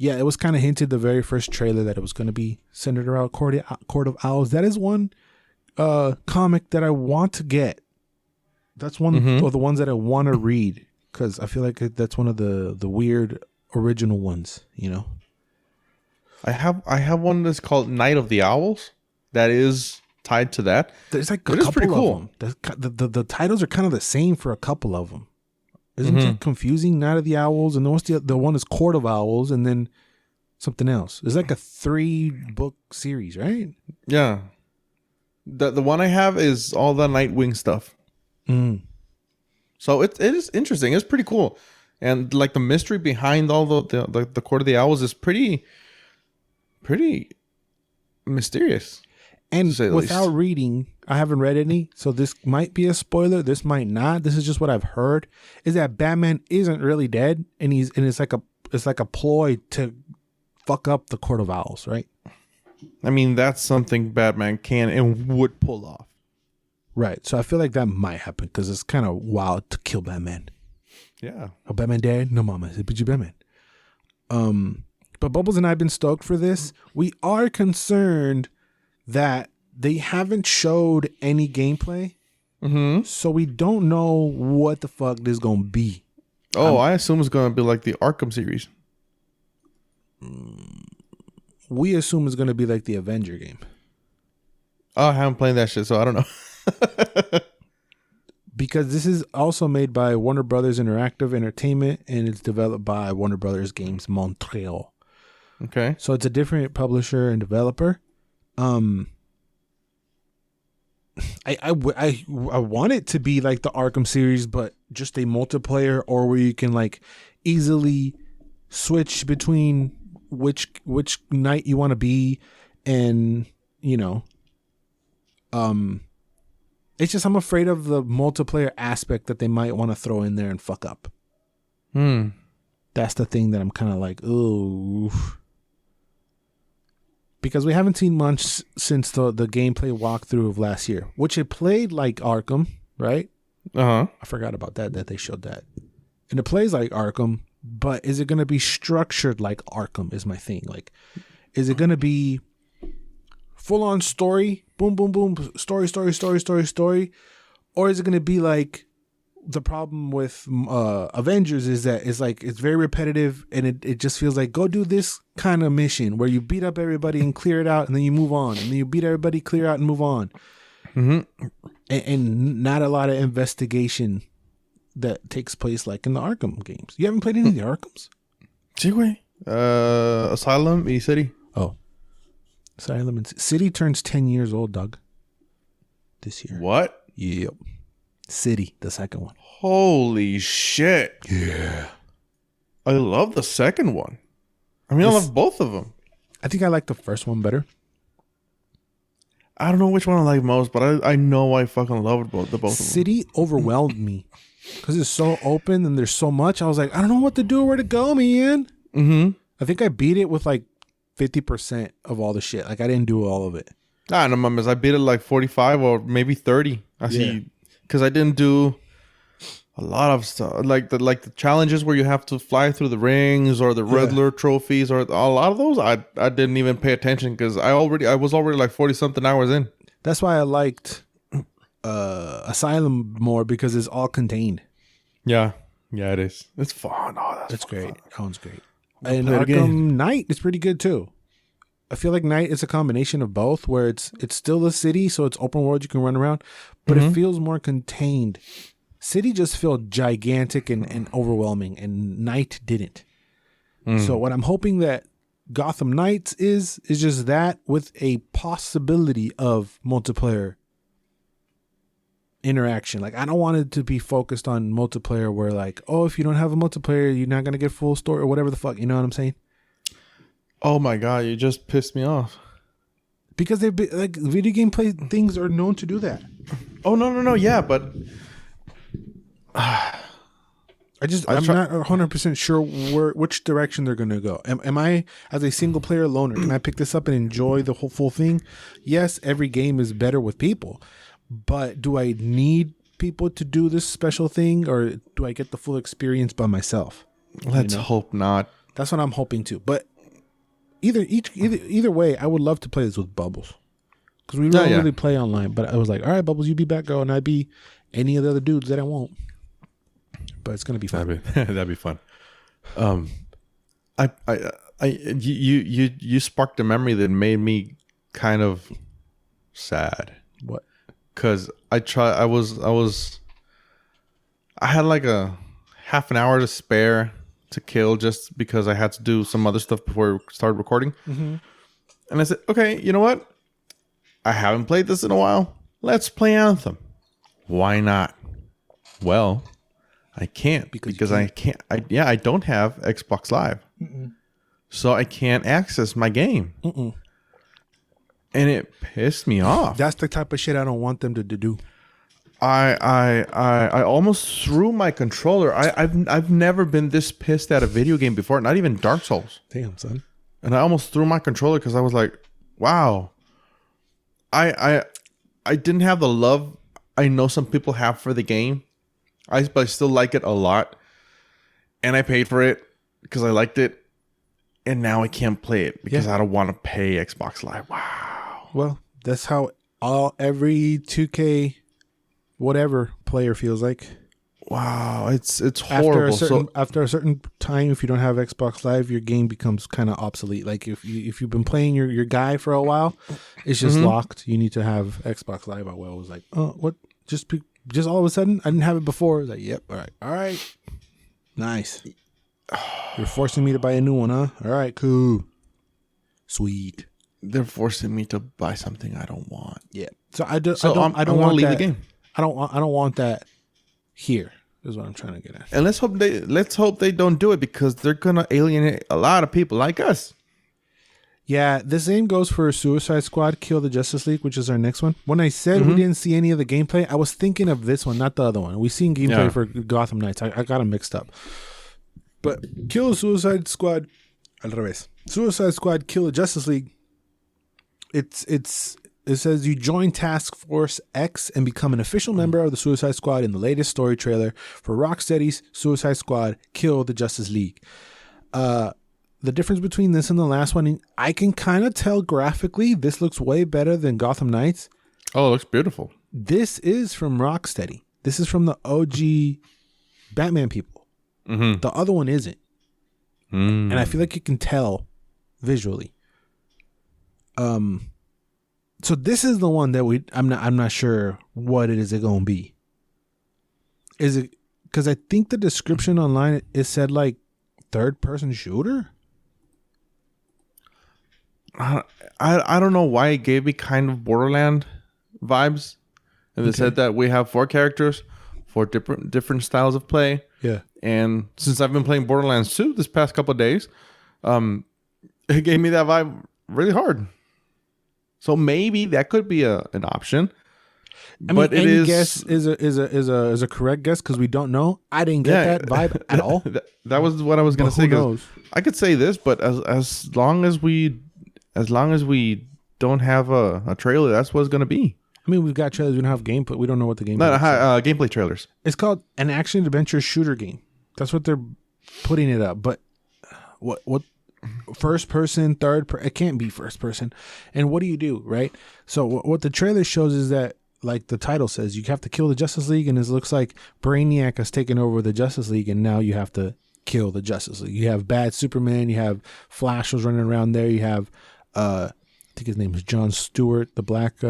it was kind of hinted the very first trailer that it was going to be centered around Court of Owls. That is one comic that I want to get. That's one of the ones that I want to read, because I feel like that's one of the weird original ones, you know. I have one that's called Night of the Owls that is tied to that. There's like a couple pretty cool. of them. The titles are kind of the same for a couple of them. Isn't it confusing? Night of the Owls, and then what's the one is Court of Owls, and then something else. It's like a 3-book series, right? Yeah. The one I have is all the Nightwing stuff. So it is interesting. It's pretty cool, and like the mystery behind all the Court of the Owls is pretty mysterious. And without reading, I haven't read any, so this might be a spoiler. This might not. This is just what I've heard. Is that Batman isn't really dead, and it's like a ploy to fuck up the Court of Owls, right? I mean, that's something Batman can and would pull off. Right. So I feel like that might happen, because it's kind of wild to kill Batman. Yeah. Oh, Batman dead? No, mama. It's Batman. But Bubbles and I have been stoked for this. We are concerned that they haven't showed any gameplay. So we don't know what the fuck this is going to be. Oh, I assume it's going to be like the Arkham series. We assume it's going to be like the Avenger game. Oh, I haven't played that shit, so I don't know. Because this is also made by Warner Brothers Interactive Entertainment, and it's developed by Warner Brothers Games Montreal. Okay. So it's a different publisher and developer. I want it to be like the Arkham series, but just a multiplayer, or where you can like easily switch between which knight you want to be, and you know, it's just I'm afraid of the multiplayer aspect that they might want to throw in there and fuck up. That's the thing that I'm kind of like, ooh. Because we haven't seen much since the gameplay walkthrough of last year, which it played like Arkham, right? I forgot about that they showed that. And it plays like Arkham, but is it going to be structured like Arkham is my thing. Like, is it going to be full-on story, boom, boom, boom, story, Or is it going to be like the problem with Avengers is that it's very repetitive and it just feels like go do this kind of mission where you beat up everybody and clear it out and then you move on and then you beat everybody, clear out and move on. Mm-hmm. And not a lot of investigation that takes place like in the Arkham games. You haven't played any of the Arkhams? Sí, güey. Asylum y City. Oh. Asylum and City turns 10 years old, Doug. This year. What? Yep. City, the second one. Holy shit. Yeah. I love the second one. I mean, I love both of them. I think I like the first one better. I don't know which one I like most, but I know I fucking loved both of them. City overwhelmed me because it's so open and there's so much. I was like, I don't know what to do or where to go, man. Mm-hmm. I think I beat it with like 50% of all the shit. Like I didn't do all of it. Ah, no mames. I beat it like 45 or maybe 30. I see. Because I didn't do a lot of stuff. Like the challenges where you have to fly through the rings or the Riddler trophies or a lot of those. I didn't even pay attention because I was already like 40 something hours in. That's why I liked Asylum more because it's all contained. Yeah. Yeah, it is. It's fun. Oh, that's great. Fun. That one's great. And Arkham Knight is pretty good too. I feel like Knight is a combination of both where it's still a city, so it's open world, you can run around, but it feels more contained. City just felt gigantic and overwhelming, and Knight didn't. So what I'm hoping that Gotham Knights is just that with a possibility of multiplayer interaction. Like I don't want it to be focused on multiplayer where like, oh, if you don't have a multiplayer, you're not going to get full story or whatever the fuck. You know what I'm saying? Oh my God, you just pissed me off. Because they've been, like video game play things are known to do that. Oh no, yeah, but I'm not 100% sure which direction they're going to go. Am I as a single player loner? Can I pick this up and enjoy the whole full thing? Yes, every game is better with people, but do I need people to do this special thing, or do I get the full experience by myself? Let's hope not. That's what I'm hoping to, but. Either way, I would love to play this with Bubbles because we don't really play online. But I was like, all right, Bubbles, you be Batgirl, and I'd be any of the other dudes that I want. But it's gonna be fun. That'd be fun. You sparked a memory that made me kind of sad. What? Because I had like a half an hour to spare to kill just because I had to do some other stuff before we started recording. Mm-hmm. And I said, okay, you know what? I haven't played this in a while. Let's play Anthem. Why not? Well, I can't because I can't. I don't have Xbox Live. Mm-mm. So I can't access my game. Mm-mm. And it pissed me off. That's the type of shit I don't want them to do. I almost threw my controller. I've never been this pissed at a video game before, not even Dark Souls. Damn, son. And I almost threw my controller because I was like, wow. I didn't have the love I know some people have for the game. But I still like it a lot. And I paid for it because I liked it. And now I can't play it because I don't want to pay Xbox Live. Wow. Well, that's how every 2K whatever player feels like. Wow, it's horrible. After a certain time, if you don't have Xbox Live, your game becomes kind of obsolete. Like if you've been playing your guy for a while, it's just locked. You need to have Xbox Live. I was like, oh, what? Just all of a sudden, I didn't have it before. I was like, yep, all right, nice. You're forcing me to buy a new one, huh? All right, cool, sweet. They're forcing me to buy something I don't want. Yeah, so I don't want to leave the game. I don't want that here. Is what I'm trying to get at. And let's hope they don't do it because they're gonna alienate a lot of people like us. Yeah, the same goes for Suicide Squad: Kill the Justice League, which is our next one. When I said we didn't see any of the gameplay, I was thinking of this one, not the other one. We've seen gameplay for Gotham Knights. I got them mixed up. But Kill Suicide Squad, al revés. Suicide Squad: Kill the Justice League. It says you join Task Force X and become an official member of the Suicide Squad in the latest story trailer for Rocksteady's Suicide Squad: Kill the Justice League. The difference between this and the last one, I can kind of tell graphically this looks way better than Gotham Knights. Oh, it looks beautiful. this is from Rocksteady. This is from the OG Batman people. Mm-hmm. The other one isn't. And I feel like you can tell visually. So this is the one that I'm not sure what it is going to be. Is it because I think the description online it said like third person shooter? I don't know why it gave me kind of Borderland vibes. And they said that we have 4 characters, 4 different styles of play. Yeah. And since I've been playing Borderlands 2 this past couple of days, it gave me that vibe really hard. So maybe that could be an option. I mean, any guess is a correct guess because we don't know. I didn't get that vibe at all. That was what I was going to say. Who knows? I could say this, but as long as we don't have a trailer, that's what it's going to be. I mean, we've got trailers. We don't have gameplay. We don't know what the game. Gameplay trailers. It's called an action adventure shooter game. That's what they're putting it up. But what first person, it can't be first person. And what do you do, right? So what the trailer shows is that, like the title says, you have to kill the Justice League, and it looks like Brainiac has taken over the Justice League, and now you have to kill the Justice League. You have bad Superman. You have Flash was running around there. You have I think his name is John Stewart, the Black.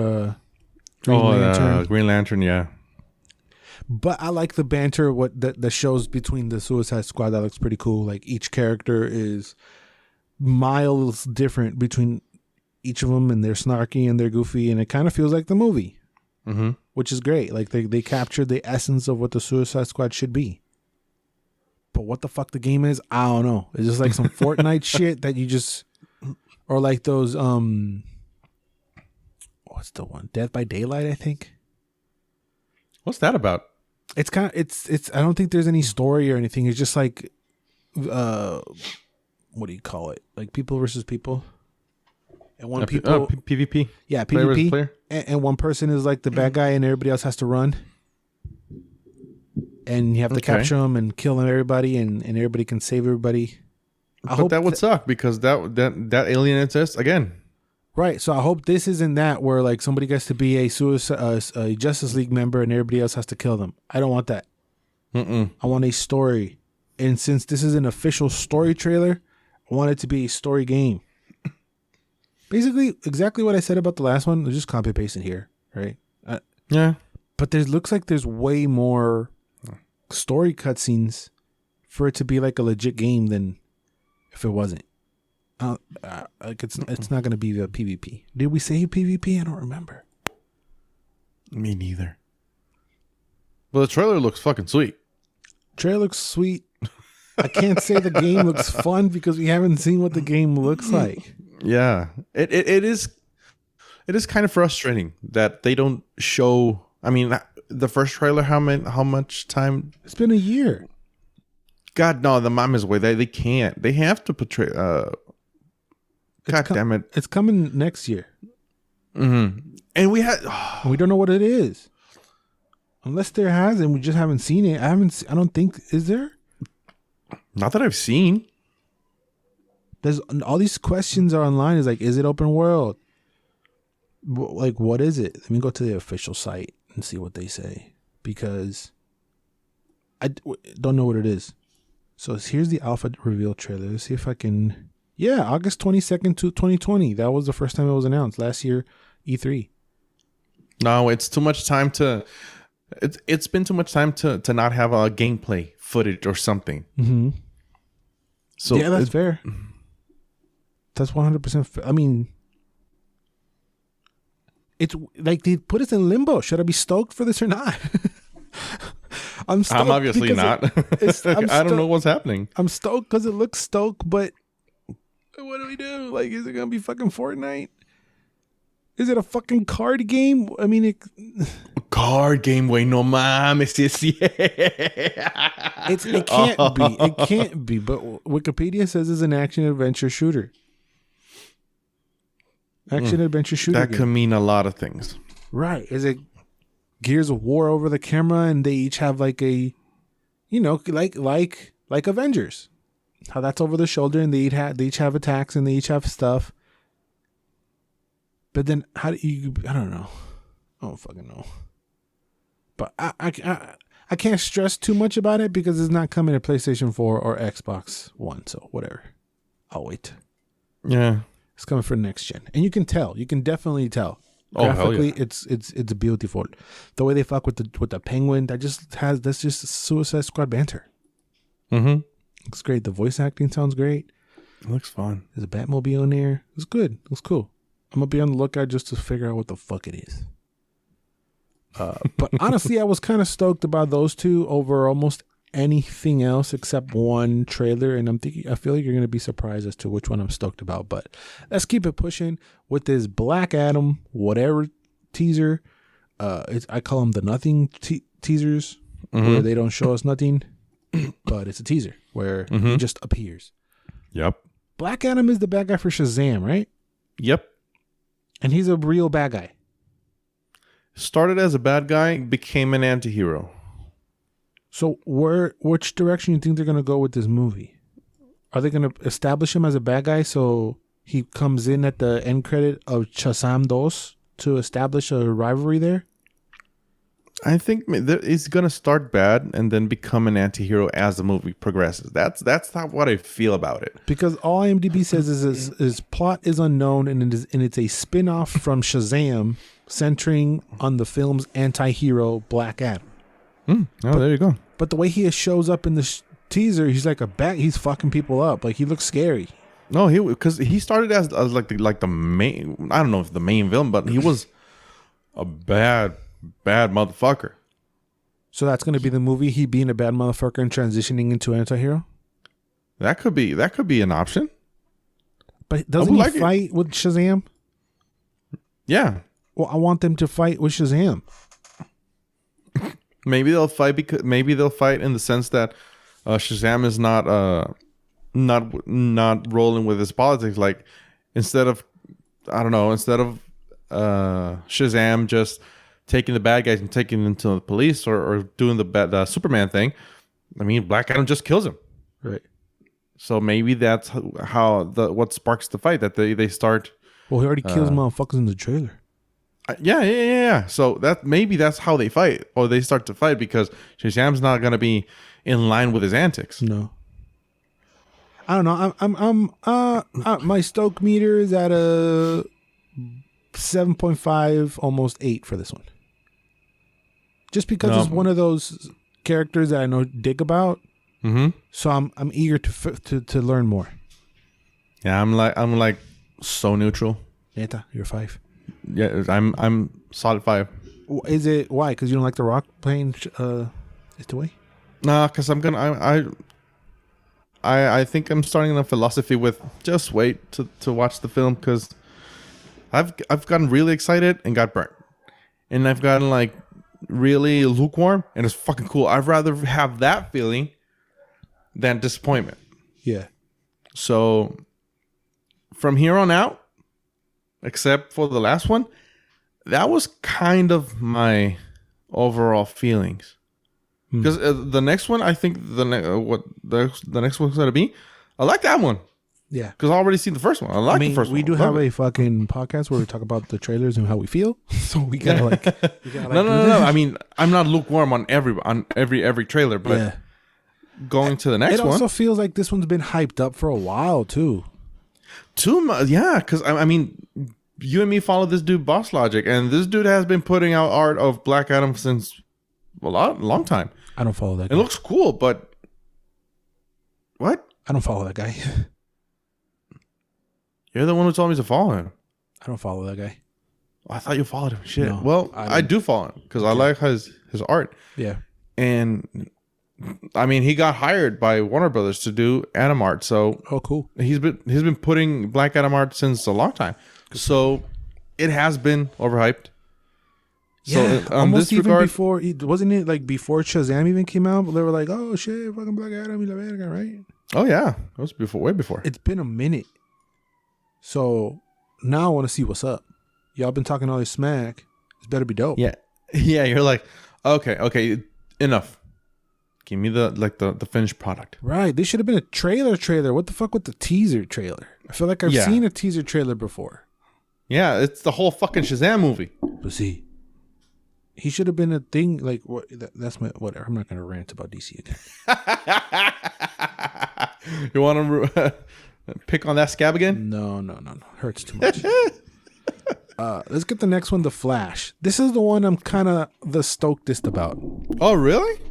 Green Lantern. Green Lantern, yeah. But I like the banter. The shows between the Suicide Squad, that looks pretty cool. Like each character is miles different between each of them, and they're snarky and they're goofy, and it kind of feels like the movie, which is great. Like they captured the essence of what the Suicide Squad should be. But what the fuck the game is, I don't know. It's just like some Fortnite shit that you just, or like those what's the one? Death by Daylight, I think. What's that about? It's kind of it's. I don't think there's any story or anything. It's just like, what do you call it? Like people versus people. And one people PvP. Yeah, player PvP. versus player. And one person is like the bad guy, and everybody else has to run. And you have to capture them and kill everybody, and everybody can save everybody. But that would suck because that alien exists again. Right, so I hope this isn't that where like somebody gets to be a Justice League member and everybody else has to kill them. I don't want that. I want a story, and since this is an official story trailer, I want it to be a story game. Basically, exactly what I said about the last one. Just copy paste it here, right? Yeah, but looks like there's way more story cutscenes for it to be like a legit game than if it wasn't. Like it's not going to be the PvP. Did we say PvP? I don't remember. Me neither. Well, the trailer looks fucking sweet. Trailer looks sweet. I can't say the game looks fun because we haven't seen what the game looks like. Yeah, it is kind of frustrating that they don't show. I mean, the first trailer. How much time? It's been a year. God no, the mom is away. They can't. They have to portray. God damn it! It's coming next year. And we had. We don't know what it is, unless there has, and we just haven't seen it. I don't think. Is there? Not that I've seen. There's all these questions are online. Is like, is it open world? Like, what is it? Let me go to the official site and see what they say, because I don't know what it is. So here's the alpha reveal trailer. Let's see if I can. Yeah, August 22nd, 2020. That was the first time it was announced. Last year, E3. No, it's too much time to. It's been too much time to not have a gameplay footage or something. So yeah, that's fair. That's 100% fair. I mean, it's like they put us in limbo. Should I be stoked for this or not? I'm obviously not. I don't know what's happening. I'm stoked because it looks stoked, but what do we do? Like, is it gonna be fucking Fortnite? Is it a fucking card game? I mean, card game. Wait, no mames. It can't be. It can't be. But Wikipedia says it's an action adventure shooter. Action adventure shooter. That could mean a lot of things. Right? Is it Gears of War over the camera, and they each have like a, like Avengers, how that's over the shoulder, and they each have attacks, and they each have stuff. But then how do you? I don't know. I don't fucking know. But I can't stress too much about it because it's not coming to PlayStation 4 or Xbox One. So whatever. I'll wait. Yeah. It's coming for next gen. And you can tell. You can definitely tell. Oh, Graphically, hell yeah. it's beautiful. The way they fuck with the penguin, that's just Suicide Squad banter. Mm-hmm. Looks great. The voice acting sounds great. It looks fun. There's a Batmobile in there. It's good. It looks cool. I'm gonna be on the lookout just to figure out what the fuck it is. But honestly, I was kind of stoked about those two over almost anything else except one trailer, and I feel like you're gonna be surprised as to which one I'm stoked about. But let's keep it pushing with this Black Adam whatever teaser. I call them the nothing teasers, where they don't show us nothing, but it's a teaser where he just appears. Yep. Black Adam is the bad guy for Shazam, right? Yep. And he's a real bad guy. Started as a bad guy, became an anti-hero. So which direction you think they're going to go with this movie? Are they going to establish him as a bad guy so he comes in at the end credit of Shazam 2 to establish a rivalry there? I think it's going to start bad and then become an anti-hero as the movie progresses. That's not what I feel about it. Because all IMDb says is his plot is unknown and it's a spin-off from Shazam centering on the film's anti-hero Black Adam. There you go. But the way he shows up in the teaser, he's like he's fucking people up. Like he looks scary. No, because he started as like the main. I don't know if the main villain, but he was a bad motherfucker. So that's going to be the movie. He being a bad motherfucker and transitioning into anti-hero. That could be an option. But doesn't he fight with Shazam? Yeah. Well, I want them to fight with Shazam. Maybe they'll fight in the sense that Shazam is not rolling with his politics. Like instead of Shazam just taking the bad guys and taking them to the police or doing the Superman thing. I mean, Black Adam just kills him. Right. So maybe that's how what sparks the fight, that they start. Well, he already kills motherfuckers in the trailer. Yeah. So that's how they fight, or they start to fight because Shazam's not gonna be in line with his antics. No. I don't know. I'm my stoke meter is at a 7.5, almost 8 for this one. Just because it's one of those characters that I know dig about. Mm-hmm. So I'm eager to learn more. Yeah, I'm like so neutral. Neta, you're 5. Yeah, I'm solid 5. Is it why? Because you don't like The Rock playing It's the way? Nah, because I think I'm starting a philosophy with just wait to watch the film, because I've gotten really excited and got burnt, and I've gotten like really lukewarm, and it's fucking cool. I'd rather have that feeling than disappointment. Yeah. So from here on out, except for the last one, that was kind of my overall feelings. Because the next one, I think the next one's gonna be, I like that one. Yeah, because I already seen the first one. I like the first one. We do have a fucking podcast where we talk about the trailers and how we feel. So we gotta like, no. I mean, I'm not lukewarm on every trailer, but going to the next one, it also feels like this one's been hyped up for a while too. Too much, yeah. Because I mean, you and me follow this dude, Boss Logic, and this dude has been putting out art of Black Adam since a long time. I don't follow that guy. It looks cool, but what? I don't follow that guy. You're the one who told me to follow him. I don't follow that guy. I thought you followed him. Shit. No, well, I do follow him because I like his art. Yeah. And I mean, he got hired by Warner Brothers to do Adam art. So cool. He's been putting Black Adam art since a long time. So it has been overhyped. Yeah, so almost even before, wasn't it like before Shazam even came out? But they were like, "Oh shit, fucking Black Adam, la verga," right? Oh yeah, it was way before. It's been a minute, so now I want to see what's up. Y'all been talking all this smack. It's better be dope. Yeah. You're like, okay, enough. Give me the finished product. Right. This should have been a trailer. What the fuck with the teaser trailer? I feel like I've seen a teaser trailer before. Yeah, it's the whole fucking Shazam movie. But see, He should have been a thing. Like what? That's my whatever. I'm not gonna rant about DC again. You want to pick on that scab again? No. Hurts too much. Let's get the next one. The Flash. This is the one I'm kind of the stokedest about. Oh, really?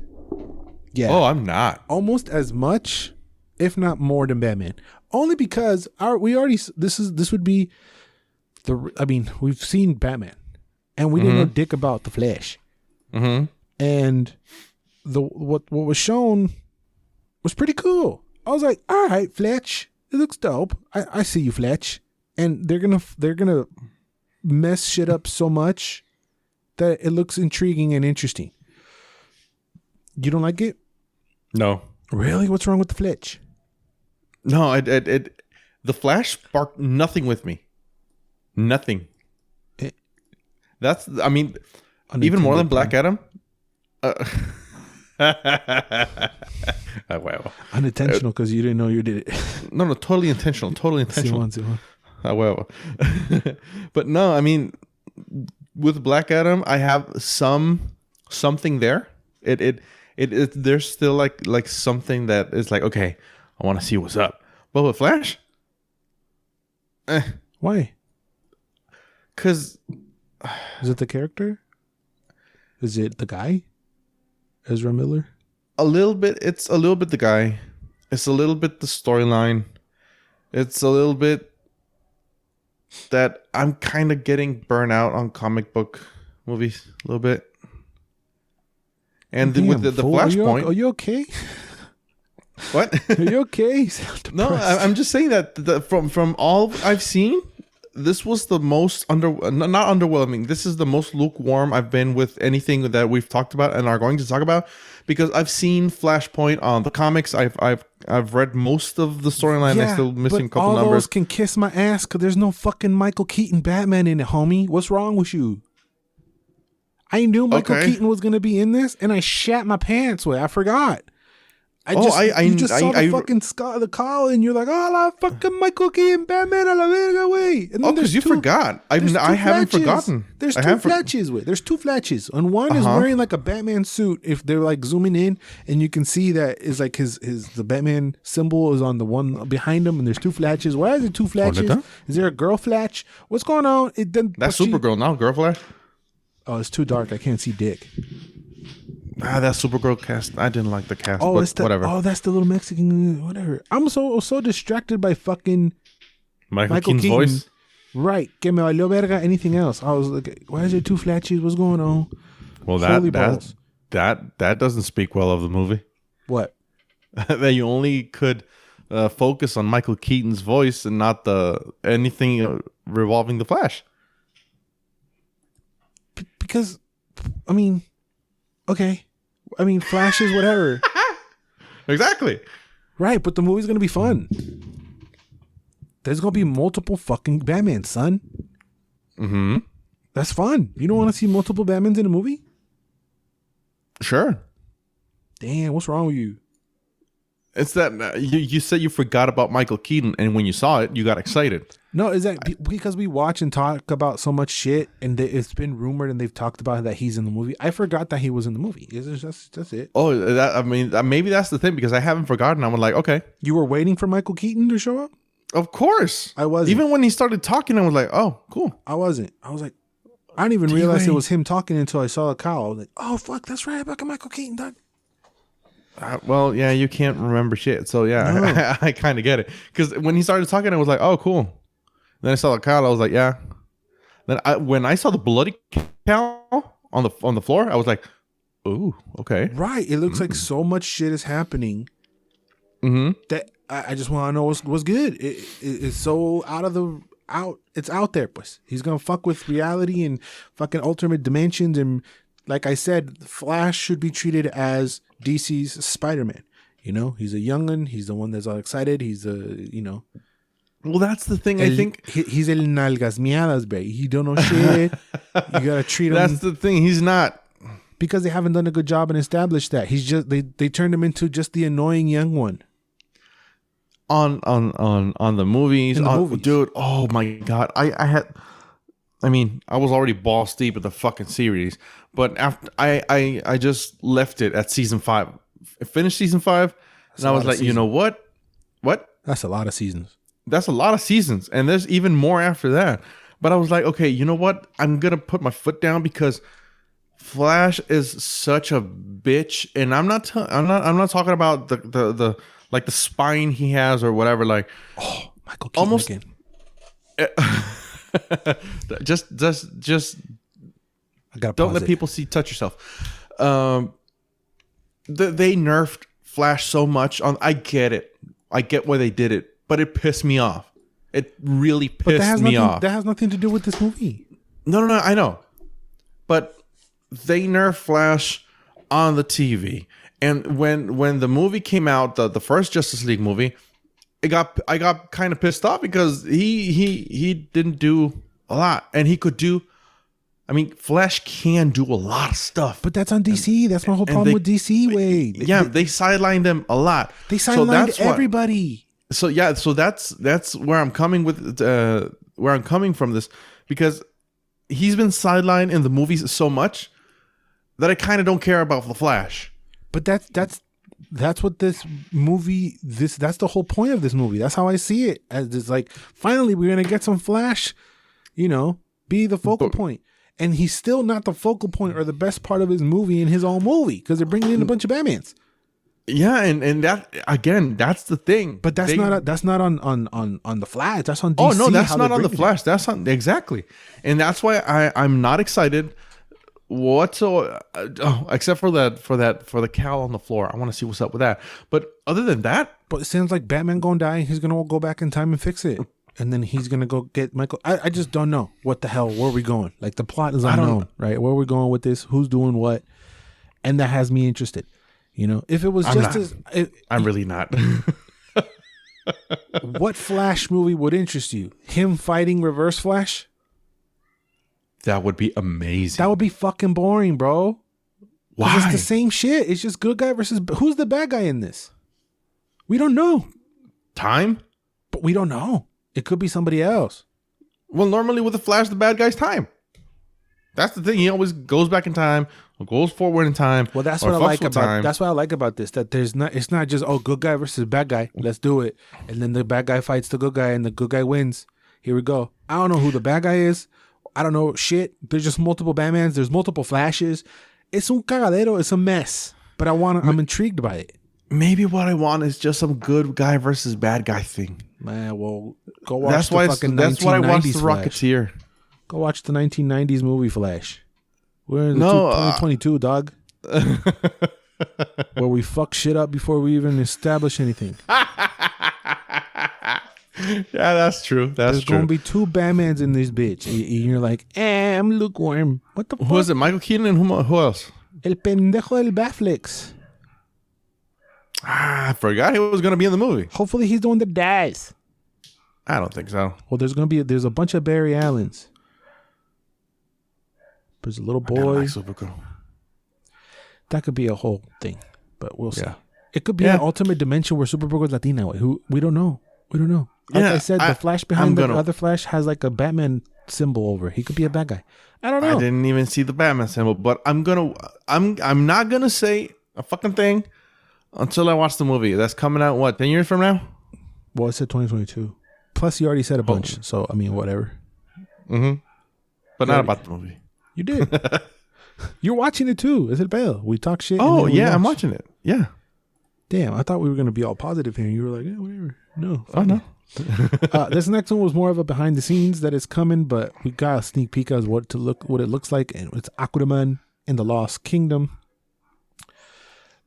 Yeah. Oh, I'm not. Almost as much, if not more, than Batman. Only because this would be the. I mean, we've seen Batman, and we didn't know dick about the Flash. Mm-hmm. And what was shown was pretty cool. I was like, all right, Fletch, it looks dope. I see you, Fletch. And they're gonna mess shit up so much that it looks intriguing and interesting. You don't like it? No. Really? What's wrong with the Fletch? No, the Flash sparked nothing with me. Nothing. That's, I mean, even more than Black Adam. Wow. Unintentional because you didn't know you did it. No, totally intentional. Totally intentional. Well. But no, I mean, with Black Adam, I have something there. It there's still like something that is like, okay, I want to see what's up. But with Flash, Why? Because is it the character? Is it the guy? Ezra Miller? a little bit. It's a little bit the guy. It's a little bit the storyline. It's a little bit that I'm kind of getting burnt out on comic book movies a little bit. And with the Flashpoint, are you okay? What? Are you okay? No, I'm just saying that from all I've seen, this was the most not underwhelming. This is the most lukewarm I've been with anything that we've talked about and are going to talk about, because I've seen Flashpoint on the comics. I've read most of the storyline. Yeah, I'm still missing a couple all numbers. those can kiss my ass because there's no fucking Michael Keaton Batman in it, homie. What's wrong with you? I knew Michael Keaton was gonna be in this, and I shat my pants. I forgot. You just saw the fucking the call, and you're like, oh, la fucking Michael Keaton, Batman, a la verga, way. Oh, because you forgot. I haven't forgotten. There's two Flashes. There's two Flashes, and one is wearing like a Batman suit. If they're like zooming in, and you can see that is like the Batman symbol is on the one behind him, and there's two Flashes. Why is there two Flashes? Is there a girl Flash? What's going on? That's Supergirl now, girl Flash. Oh, it's too dark. I can't see dick. That Supergirl cast. I didn't like the cast, but whatever. Oh, that's the little Mexican, whatever. I'm so distracted by fucking Michael Keaton's voice. Right. Que me valió verga anything else. I was like, why is there two Flashes? What's going on? Well, that doesn't speak well of the movie. What? That you only could focus on Michael Keaton's voice and not anything revolving the Flash. Because, I mean, okay. I mean, Flash is whatever. Exactly. Right, but the movie's going to be fun. There's going to be multiple fucking Batman, son. Mm-hmm. That's fun. You don't want to see multiple Batmans in a movie? Sure. Damn, what's wrong with you? It's that you said you forgot about Michael Keaton, and when you saw it, you got excited. No, is that because we watch and talk about so much shit, and it's been rumored and they've talked about that he's in the movie? I forgot that he was in the movie. That's it. Oh, maybe that's the thing, because I haven't forgotten. I was like, okay. You were waiting for Michael Keaton to show up? Of course. I wasn't. Even when he started talking, I was like, oh, cool. I wasn't. I was like, I didn't even realize it was him talking until I saw a cow. I was like, oh, fuck, that's right. About Michael Keaton, dog. Well, yeah, you can't remember shit. So, yeah, no. I kind of get it. Because when he started talking, I was like, oh, cool. Then I saw the cow. I was like, yeah. Then when I saw the bloody cow on the floor, I was like, ooh, okay. Right. It looks like so much shit is happening that I just want to know what's good. It's so it's out there. Pues. He's going to fuck with reality and fucking alternate dimensions. And like I said, Flash should be treated as DC's Spider-Man. You know, he's a young'un. He's the one that's all excited. He's Well, that's the thing. I think he's el nalgas miadas, bro. He don't know shit. You gotta treat him. That's the thing. He's not, because they haven't done a good job and established that. He's just they turned him into just the annoying young one. On the movies, movies. Dude. Oh my god, I had I mean, I was already balls deep in the fucking series, but after I just left it at season 5. I finished season 5, and I was like, you know what? What? That's a lot of seasons. That's a lot of seasons, and there's even more after that. But I was like, okay, you know what? I'm gonna put my foot down because Flash is such a bitch, and I'm not talking about the like the spine he has or whatever. Like, Michael Keaton almost. again. just I gotta don't pause let it. people touch yourself. They nerfed Flash so much. I get it. I get why they did it, but it pissed me off. It really pissed me off. That has nothing to do with this movie. No, I know, but they nerfed Flash on the TV, and when the movie came out, the first Justice League movie. I got kind of pissed off because he didn't do a lot, and he could do. I mean, Flash can do a lot of stuff, But that's on DC. That's my whole problem with DC. Wade. Yeah, they sidelined them a lot. They sidelined everybody. So that's where I'm coming with where I'm coming from this, because he's been sidelined in the movies so much that I kind of don't care about the Flash. But that's what this movie, that's the whole point of this movie. That's how I see it. As it's like, finally we're gonna get some Flash, be the focal point. And he's still not the focal point or the best part of his movie in his own movie, because they're bringing in a bunch of Batmans. Yeah, and that again, that's the thing. But that's not on the Flash. That's on DC. Oh no, that's not on the Flash. That's on exactly, and that's why I'm not excited whatsoever. Except for the cowl on the floor. I want to see what's up with that. But other than that, but it sounds like Batman gonna die. He's gonna go back in time and fix it, and then he's gonna go get Michael. I just don't know what the hell. Where are we going? Like, the plot is unknown, right? Where are we going with this? Who's doing what? And that has me interested. If it was I'm really not. What Flash movie would interest you? Him fighting Reverse Flash? That would be amazing. That would be fucking boring, bro. Why? It's the same shit. It's just good guy versus... Who's the bad guy in this? We don't know. Time? But we don't know. It could be somebody else. Well, normally with the Flash, the bad guy's time. That's the thing. He always goes back in time, or goes forward in time. Well, that's what I like about time. That's what I like about this. That it's not just good guy versus bad guy. Let's do it, and then the bad guy fights the good guy, and the good guy wins. Here we go. I don't know who the bad guy is. I don't know shit. There's just multiple Batmans. There's multiple Flashes. It's un cagadero. It's a mess. But I'm intrigued by it. Maybe what I want is just some good guy versus bad guy thing. Man, well, go watch that's why I watched the Rocketeer. Go watch the 1990s movie Flash. We're in 2022, dog. Where we fuck shit up before we even establish anything. Yeah, that's true. There's going to be 2 Batmans in this bitch. And you're like, I'm lukewarm. What the fuck? Who is it? Michael Keaton and who else? El pendejo del Batflex. I forgot he was going to be in the movie. Hopefully he's the one that dies. I don't think so. Well, there's a bunch of Barry Allens. There's a little boy. That could be a whole thing, but we'll see. Yeah. It could be an alternate dimension where Supergirl is Latina. Who we don't know. Like I said, the Flash behind the other Flash has like a Batman symbol over. He could be a bad guy. I don't know. I didn't even see the Batman symbol, but I'm not gonna say a fucking thing until I watch the movie. That's coming out 10 years from now? Well, it said 2022. Plus, you already said a bunch, so I mean, whatever. Mm-hmm. But not about the movie. You did. You're watching it too. Is it Bale? We talk shit. Oh yeah, I'm watching it. Yeah. Damn, I thought we were gonna be all positive here. And you were like, yeah, whatever. No. Oh no. This next one was more of a behind the scenes that is coming, but we got a sneak peek of what it looks like, and it's Aquaman in the Lost Kingdom.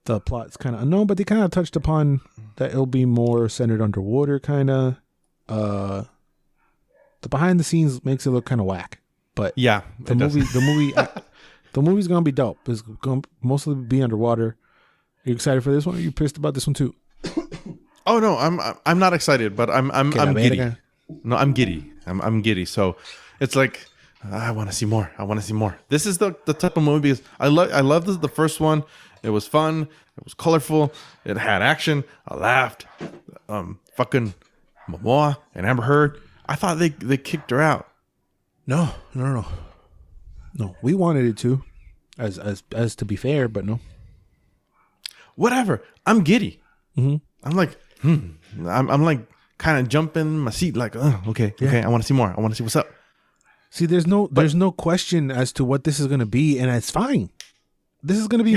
The plot's kind of unknown, but they kind of touched upon that it'll be more centered underwater, kind of. The behind the scenes makes it look kind of whack. But yeah, the movie's gonna be dope. It's gonna mostly be underwater. Are you excited for this one? Or are you pissed about this one too? Oh no, I'm not excited, but I'm giddy. No, I'm giddy. I'm giddy. So it's like I want to see more. This is the type of movie because I love the first one. It was fun. It was colorful. It had action. I laughed. Fucking Momoa and Amber Heard. I thought they kicked her out. No. No, we wanted it to, as to be fair, but no. Whatever. I'm giddy. Mm-hmm. I'm like, I'm like kind of jumping in my seat, like, okay. I want to see more. I want to see what's up. See, there's no question as to what this is going to be, and it's fine. This is going to be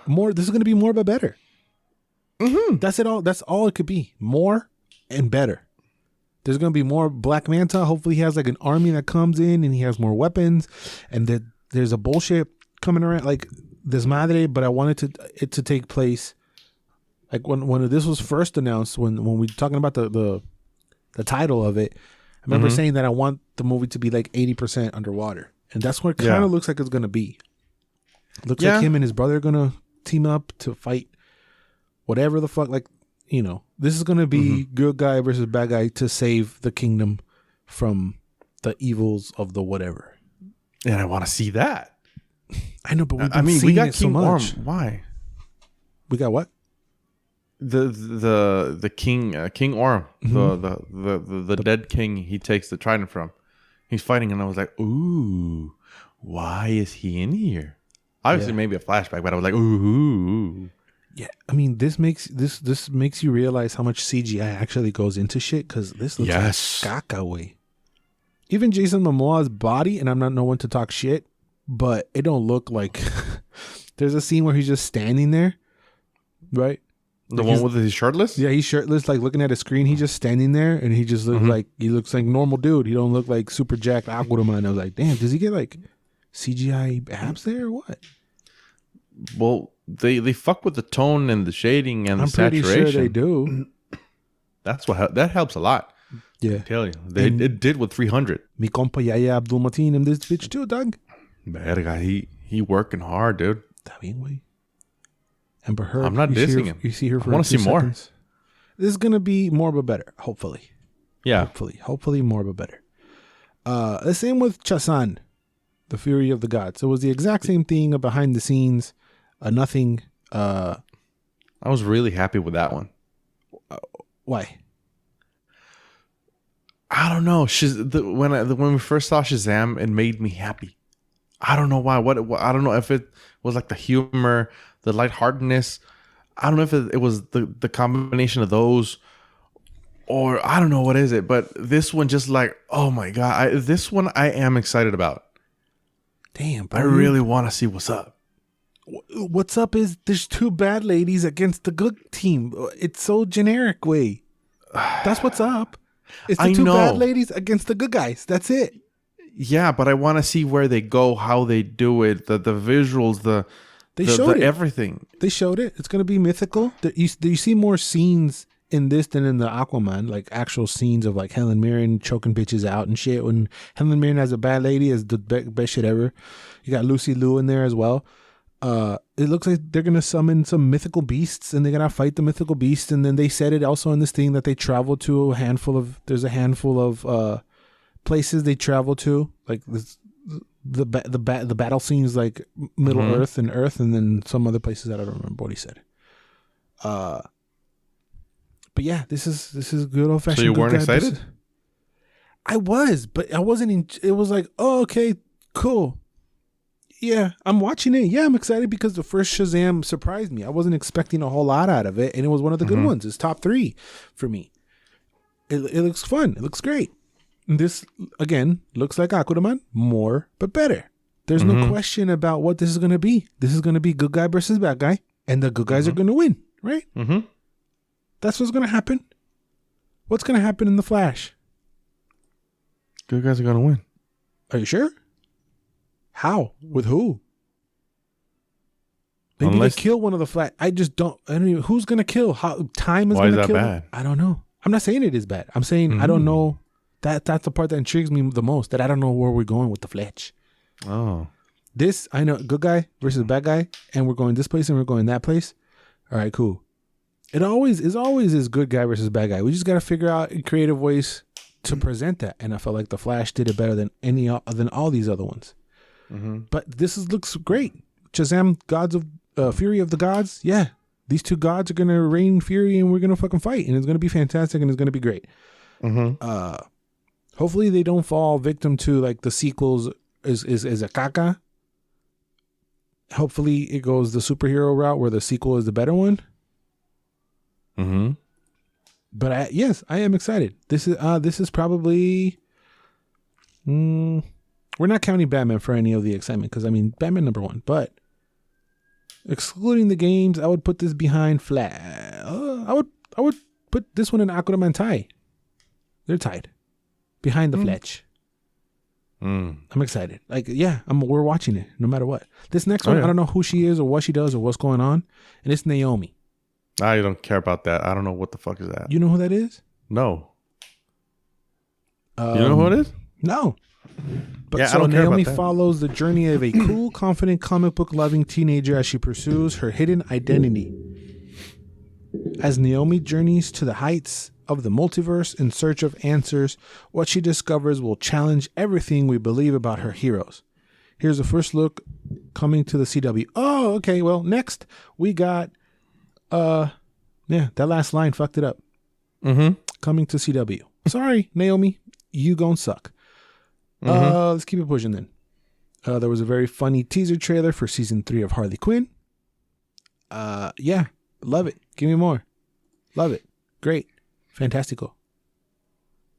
more. This is going to be more but better. Mm-hmm. That's it all. That's all it could be. More and better. There's going to be more Black Manta. Hopefully, he has like an army that comes in, and he has more weapons, and that there's a bullshit coming around like this madre. But I wanted it to take place like when this was first announced. When we were talking about the title of it. I remember saying that I want the movie to be like 80% underwater. And that's what it kind of looks like it's going to be. Looks like him and his brother are going to team up to fight whatever the fuck. Like, this is going to be good guy versus bad guy to save the kingdom from the evils of the whatever. And I want to see that. I know, but we've been seeing we got it so much. Why? We got what? The King Orm, the dead king he takes the trident from. He's fighting, and I was like, ooh, why is he in here? Obviously, maybe a flashback, but I was like, ooh. Yeah, I mean, this makes you realize how much CGI actually goes into shit, because this looks like caca way. Even Jason Momoa's body, and I'm not no one to talk shit, but it don't look like. There's a scene where he's just standing there, right? The one with his shirtless? Yeah, he's shirtless, like looking at a screen. He's just standing there, and he just looks like normal dude. He don't look like super jacked Aquaman. I was like, damn, does he get like CGI abs there or what? Well, they fuck with the tone and the shading and the saturation. I'm pretty sure they do. That helps a lot. Yeah, I tell you, it did with 300. Mi compa Yaya Abdul Mateen in this bitch too, dog. Verga, he working hard, dude. Está bien, güey. Amber Heard. I'm not dissing him. You see her for I want to see more. This is gonna be more but better, hopefully. Yeah, hopefully more but better. The same with Shazam, the Fury of the Gods. It was the exact same thing behind the scenes. Nothing. I was really happy with that one. Why? I don't know. When we first saw Shazam, it made me happy. I don't know why. I don't know if it was like the humor, the lightheartedness. I don't know if it was the combination of those, or I don't know what is it. But this one, just like, oh my god, this one I am excited about. Damn, bro. I really want to see what's up. What's up is there's two bad ladies against the good team. It's so generic way. That's what's up. It's the two bad ladies against the good guys. That's it. Yeah, but I want to see where they go, how they do it, the visuals, they showed it. Everything. They showed it. It's going to be mythical. You see more scenes in this than in the Aquaman, like actual scenes of like Helen Mirren choking bitches out and shit. When Helen Mirren has a bad lady is the best shit ever. You got Lucy Liu in there as well. It looks like they're going to summon some mythical beasts and they're going to fight the mythical beasts. And then they said it also in this thing that they travel to there's a handful of places they travel to, like this, the battle scenes, like Middle Earth, and then some other places that I don't remember what he said. But yeah, this is good old fashioned. So you weren't excited? I was, but I wasn't. It was like, oh, okay, cool. Yeah, I'm watching it. Yeah, I'm excited because the first Shazam surprised me. I wasn't expecting a whole lot out of it, and it was one of the good ones. It's top 3 for me. It looks fun. It looks great. This, again, looks like Aquaman, more but better. There's no question about what this is going to be. This is going to be good guy versus bad guy, and the good guys are going to win, right? Mm-hmm. That's what's going to happen. What's going to happen in The Flash? Good guys are going to win. Are you sure? How? With who? Maybe they kill one of the Flash. I don't even, who's going to kill? How time is going to kill? Why is that bad? I don't know. I'm not saying it is bad. I'm saying I don't know. That's the part that intrigues me the most, that I don't know where we're going with the Flash. Oh. This, I know, good guy versus bad guy, and we're going this place and we're going that place. All right, cool. It always is good guy versus bad guy. We just got to figure out creative ways to present that. And I felt like the Flash did it better than all these other ones. Mm-hmm. But this looks great. Shazam, Gods of Fury of the Gods. Yeah, these two gods are going to rain fury and we're going to fucking fight. And it's going to be fantastic and it's going to be great. Mm-hmm. Hopefully they don't fall victim to like the sequels is a caca. Hopefully it goes the superhero route where the sequel is the better one. Mm-hmm. But yes, I am excited. This is probably we're not counting Batman for any of the excitement because I mean Batman #1, but excluding the games, I would put this behind flat. I would put this one in Aquaman tie. They're tied behind the Fletch. I'm excited. Like, yeah, we're watching it no matter what. This next one, I don't know who she is or what she does or what's going on, and it's Naomi. I don't care about that. I don't know what the fuck is that. You know who that is? No. You know who it is? No. But yeah, so I don't care Naomi about that. follows the journey of a cool, confident, comic book loving teenager as she pursues her hidden identity. As Naomi journeys to the heights of the multiverse in search of answers, what she discovers will challenge everything we believe about her heroes. Here's the first look coming to the CW. Oh, okay. Well, next we got, that last line fucked it up. Mm-hmm. Coming to CW. Sorry, Naomi, you gon' suck. Let's keep it pushing then. There was a very funny teaser trailer for season 3 of Harley Quinn. Yeah, love it. Give me more. Love it. Great. Fantastical.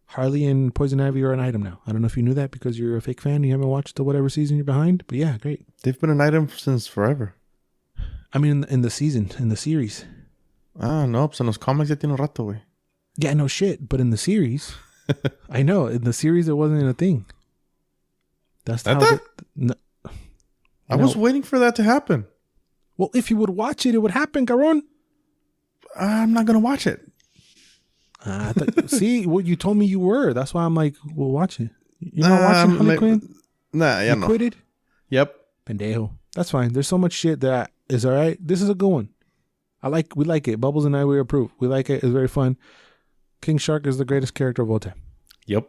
Harley and Poison Ivy are an item now. I don't know if you knew that because you're a fake fan and you haven't watched the whatever season you're behind, but yeah, great. They've been an item since forever. I mean, in the series. Ah, no, pues en los cómics ya tiene un rato, güey. Yeah, no shit, but in the series, I know, in the series it wasn't a thing. That's how I was waiting for that to happen. Well, if you would watch it, it would happen, Caron. I'm not going to watch it. See, what you told me you were. That's why I'm like, we'll watch it. You're not watching Harley Quinn? Nah, yeah, you no. quitted? Yep. Pendejo. That's fine. There's so much shit that is all right. This is a good one. We like it. Bubbles and I, we approve. We like it. It's very fun. King Shark is the greatest character of all time. Yep.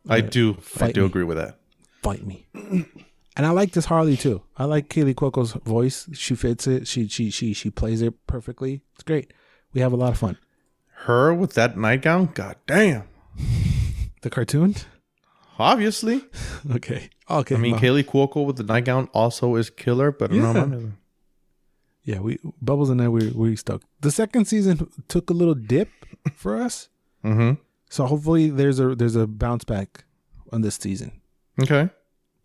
I do agree with that. Fight me. And I like this Harley too. I like Kaylee Cuoco's voice. She fits it. She plays it perfectly. It's great. We have a lot of fun. Her with that nightgown? God damn. The cartoon? Obviously. Okay. I mean, Kaylee Cuoco with the nightgown also is killer, but yeah, Bubbles and I, we stuck. The second season took a little dip for us. Mm-hmm. So hopefully there's a bounce back on this season. Okay.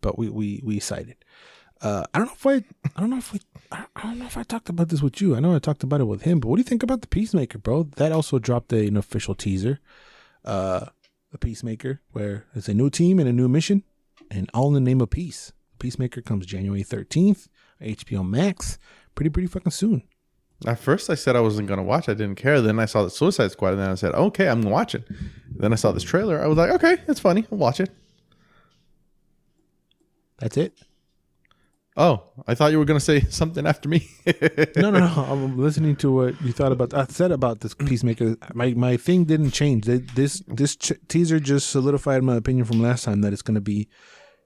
But we cited. I don't know if I talked about this with you. I know I talked about it with him, but what do you think about the Peacemaker, bro? That also dropped an official teaser. The Peacemaker, where it's a new team and a new mission, and all in the name of peace. Peacemaker comes January 13th, HBO Max, pretty fucking soon. At first I said I wasn't gonna watch. I didn't care. Then I saw the Suicide Squad, and then I said, "Okay, I'm gonna watch it." Then I saw this trailer. I was like, "Okay, it's funny. I'll watch it." That's it. Oh, I thought you were gonna say something after me. No. I'm listening to what you thought about. I said about this Peacemaker. My thing didn't change. This teaser just solidified my opinion from last time that it's gonna be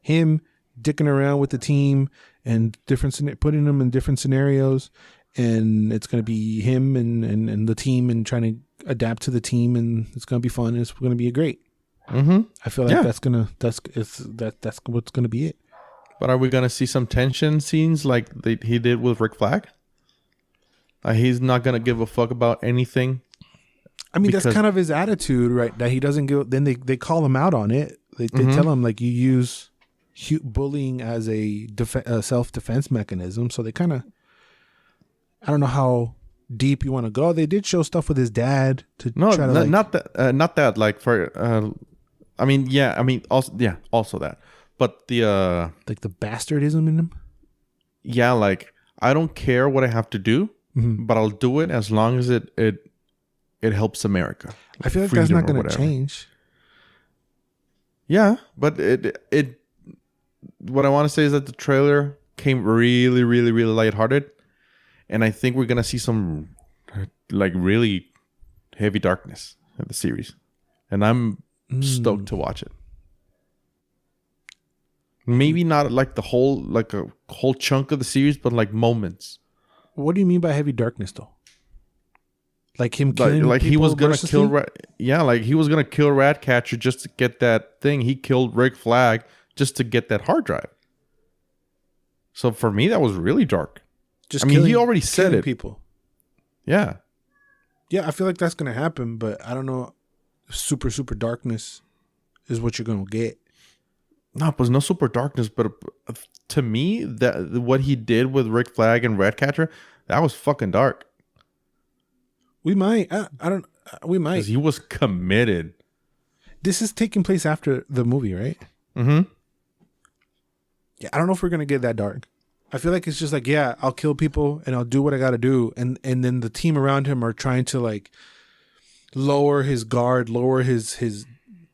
him dicking around with the team and putting them in different scenarios, and it's gonna be him and the team and trying to adapt to the team, and it's gonna be fun. And it's gonna be great. Mm-hmm. I feel like that's what's gonna be it. But are we going to see some tension scenes like he did with Rick Flag? He's not going to give a fuck about anything. I mean, that's kind of his attitude, right? That he doesn't give. Then they call him out on it. They tell him, like, you use bullying as a self-defense mechanism. So they kind of, I don't know how deep you want to go. They did show stuff with his dad to try to not that. Like for, also that. But the like the bastardism in him. Yeah, like I don't care what I have to do, but I'll do it as long as it helps America. I feel like that's not going to change. Yeah, but it. What I want to say is that the trailer came really, really, really lighthearted, and I think we're gonna see some like really heavy darkness in the series, and I'm stoked to watch it. Maybe not like a whole chunk of the series, but like moments. What do you mean by heavy darkness, though? Like him killing like he was gonna kill mercilessly? like he was gonna kill Ratcatcher just to get that thing. He killed Rick Flag just to get that hard drive. So for me, that was really dark. Just I mean, he already said it. People. Yeah. Yeah, I feel like that's gonna happen, but I don't know. Super darkness is what you're gonna get. No, it was no super darkness, but to me, that what he did with Rick Flag and Ratcatcher, that was fucking dark. We might. I don't. We might. Because he was committed. This is taking place after the movie, right? Mm-hmm. Yeah, I don't know if we're gonna get that dark. I feel like it's just like, yeah, I'll kill people and I'll do what I gotta do, and then the team around him are trying to like lower his guard, lower his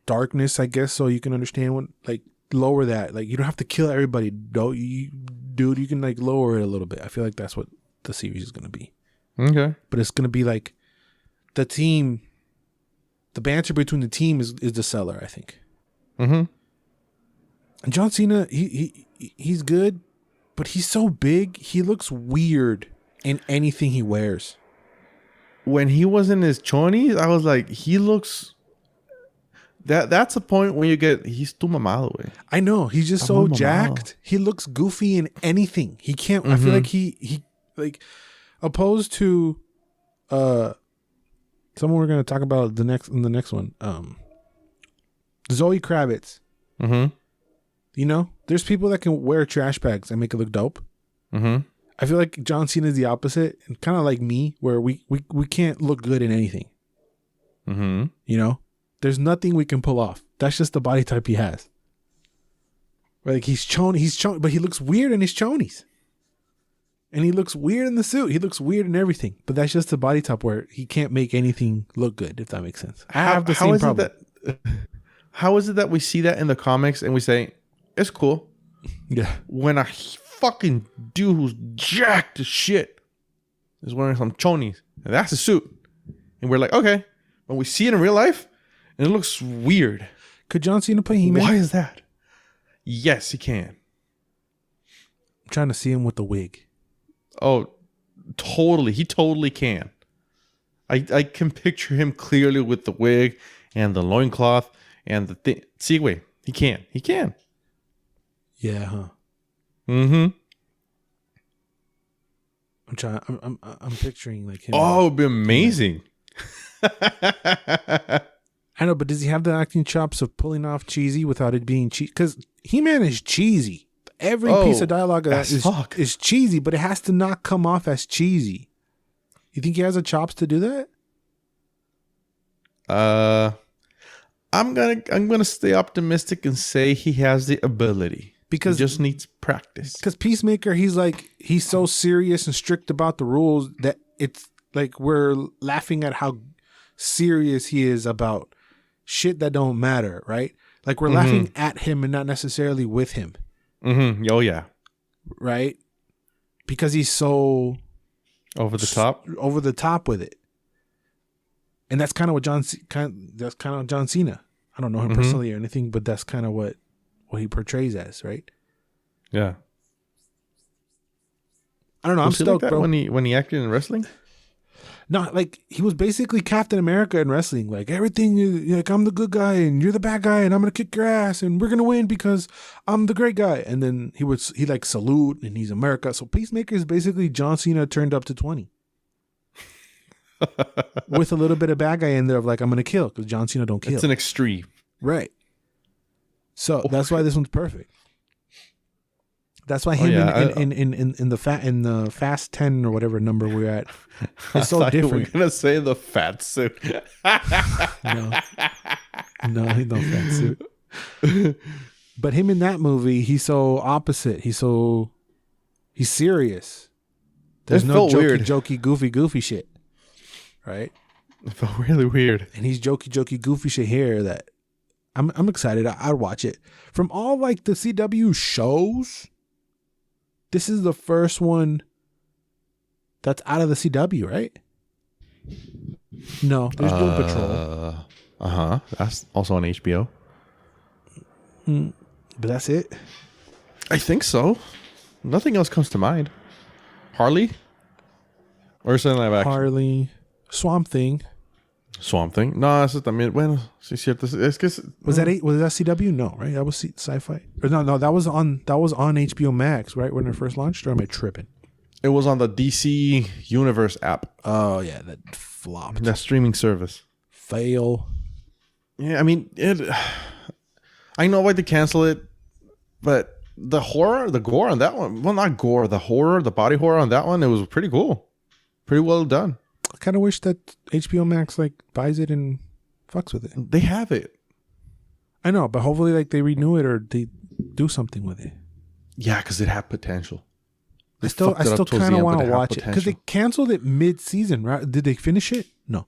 darkness, I guess, so you can understand what, like, lower that. Like, you don't have to kill everybody, dude. You can like lower it a little bit. I feel like that's what the series is gonna be. Okay, but it's gonna be like the team, the banter between the team is the seller, I think. Mm-hmm. And John Cena, he's good, but he's so big, he looks weird in anything he wears. When he was in his chonies, I was like, he looks. That's a point when you get, he's too mamado, güey. I know, he's just so jacked. He looks goofy in anything. He can't. I feel like he like, opposed to someone we're gonna talk about in the next one. Zoe Kravitz. Mm-hmm. You know, there's people that can wear trash bags and make it look dope. Mm-hmm. I feel like John Cena is the opposite, and kind of like me, where we can't look good in anything. Mm-hmm. You know, there's nothing we can pull off. That's just the body type he has. Like he's chony, but he looks weird in his chonies. And he looks weird in the suit. He looks weird in everything. But that's just the body type where he can't make anything look good, if that makes sense. I have the same problem. How is it that we see that in the comics and we say, it's cool? Yeah. When a fucking dude who's jacked as shit is wearing some chonies, and that's a suit. And we're like, okay. When we see it in real life, and it looks weird. Could John Cena play He-Man? Why is that? Yes, he can. I'm trying to see him with the wig. Oh, totally. He totally can. I can picture him clearly with the wig and the loincloth and the thing. See, wait. He can. He can. Yeah, huh? Mm-hmm. I'm picturing like him. Oh, it'd be amazing. I know, but does he have the acting chops of pulling off cheesy without it being cheesy? Because He-Man is cheesy. Every piece of dialogue of that is cheesy, but it has to not come off as cheesy. You think he has the chops to do that? I'm gonna stay optimistic and say he has the ability. Because he just needs practice. Because Peacemaker, he's so serious and strict about the rules that it's like we're laughing at how serious he is about shit that don't matter, right? Like we're laughing at him and not necessarily with him. Mm-hmm. Oh yeah. Right? Because he's so over the top with it. And that's kind of what John Cena. I don't know him personally or anything, but that's kind of what he portrays as, right? Yeah. I don't know. I'm stoked, like that bro. When he acted in wrestling? No, like he was basically Captain America in wrestling. Like everything is like, I'm the good guy and you're the bad guy and I'm gonna kick your ass and we're gonna win because I'm the great guy. And then he like salute and he's America. So Peacemaker is basically John Cena turned up to 20. With a little bit of bad guy in there of like, I'm gonna kill because John Cena don't kill. It's an extreme. Right. So that's why this one's perfect. That's why him in the Fast 10 or whatever number we're at is so different. We're gonna say the fat suit. No, he's no fat suit. But him in that movie, he's so opposite. He's serious. There's no jokey, goofy shit. Right? It felt really weird. And he's jokey, goofy shit here that I'm excited. I'd watch it. From all like the CW shows, this is the first one that's out of the CW, right? No, there's Doom Patrol. That's also on HBO. But that's it. I think so. Nothing else comes to mind. Harley? Or something like that? Harley. Swamp Thing. Swamp Thing. No, eso también. Bueno, sí es cierto. Es que was that CW? No, right? That was Sci-Fi. Or no, that was on HBO Max, right? When it first launched. Or am I tripping? It was on the DC Universe app. Oh yeah, that flopped. That streaming service. Fail. Yeah, I mean I know why they cancel it, but the gore on that one. Well, not gore. The horror, the body horror on that one. It was pretty cool. Pretty well done. I kind of wish that HBO Max buys it and fucks with it. They have it. I know, but hopefully they renew it or they do something with it. Yeah, because it had potential. I still kind of want to watch it because they canceled it mid-season, right? Did they finish it? No.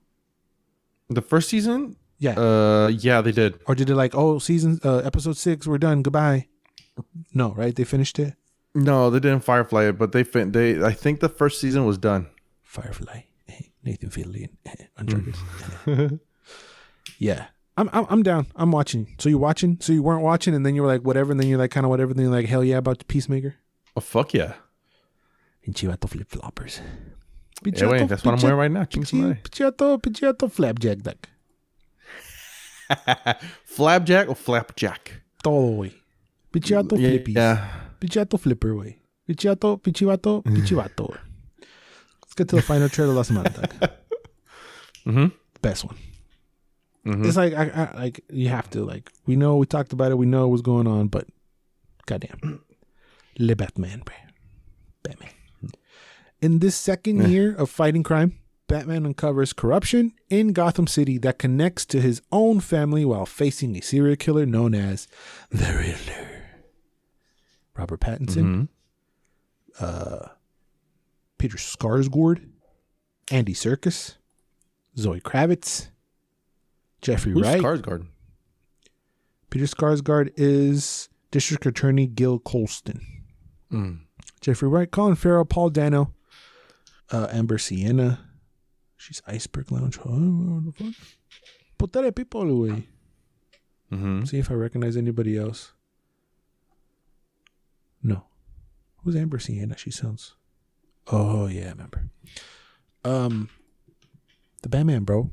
The first season? Yeah. Yeah, they did. Or did it season episode 6, we're done, goodbye? No, right? They finished it. No, they didn't Firefly it, but they I think the first season was done. Firefly. Nathan Fillion. Uncharted. Yeah. I'm down. I'm watching. So you're watching? So you weren't watching and then you were like, whatever, and then you're like, kind of whatever, and then you're like, hell yeah, about the Peacemaker? Oh, fuck yeah. Pinchivato flip-floppers. Yeah, wait, that's what I'm wearing right now. Pinchivato flapjack duck. Flapjack or flapjack? Todo, güey. Pinchivato flippies. Yeah. Pinchivato flipper, güey. Pinchivato. Let's get to the final trailer last month. Mm-hmm. Best one. Mm-hmm. It's like you have to we know we talked about it, we know what's going on, but goddamn, Le Batman, Batman. In this second year of fighting crime, Batman uncovers corruption in Gotham City that connects to his own family while facing a serial killer known as the Riddler. Robert Pattinson, Peter Skarsgård, Andy Serkis, Zoe Kravitz, Jeffrey Wright. Who's Skarsgård? Peter Skarsgård is District Attorney Gil Colston. Jeffrey Wright, Colin Farrell, Paul Dano, Amber Sienna. She's Iceberg Lounge. Oh, what the fuck? Putare people away. See if I recognize anybody else. No. Who's Amber Sienna? She sounds... Oh, yeah, I remember. The Batman, bro.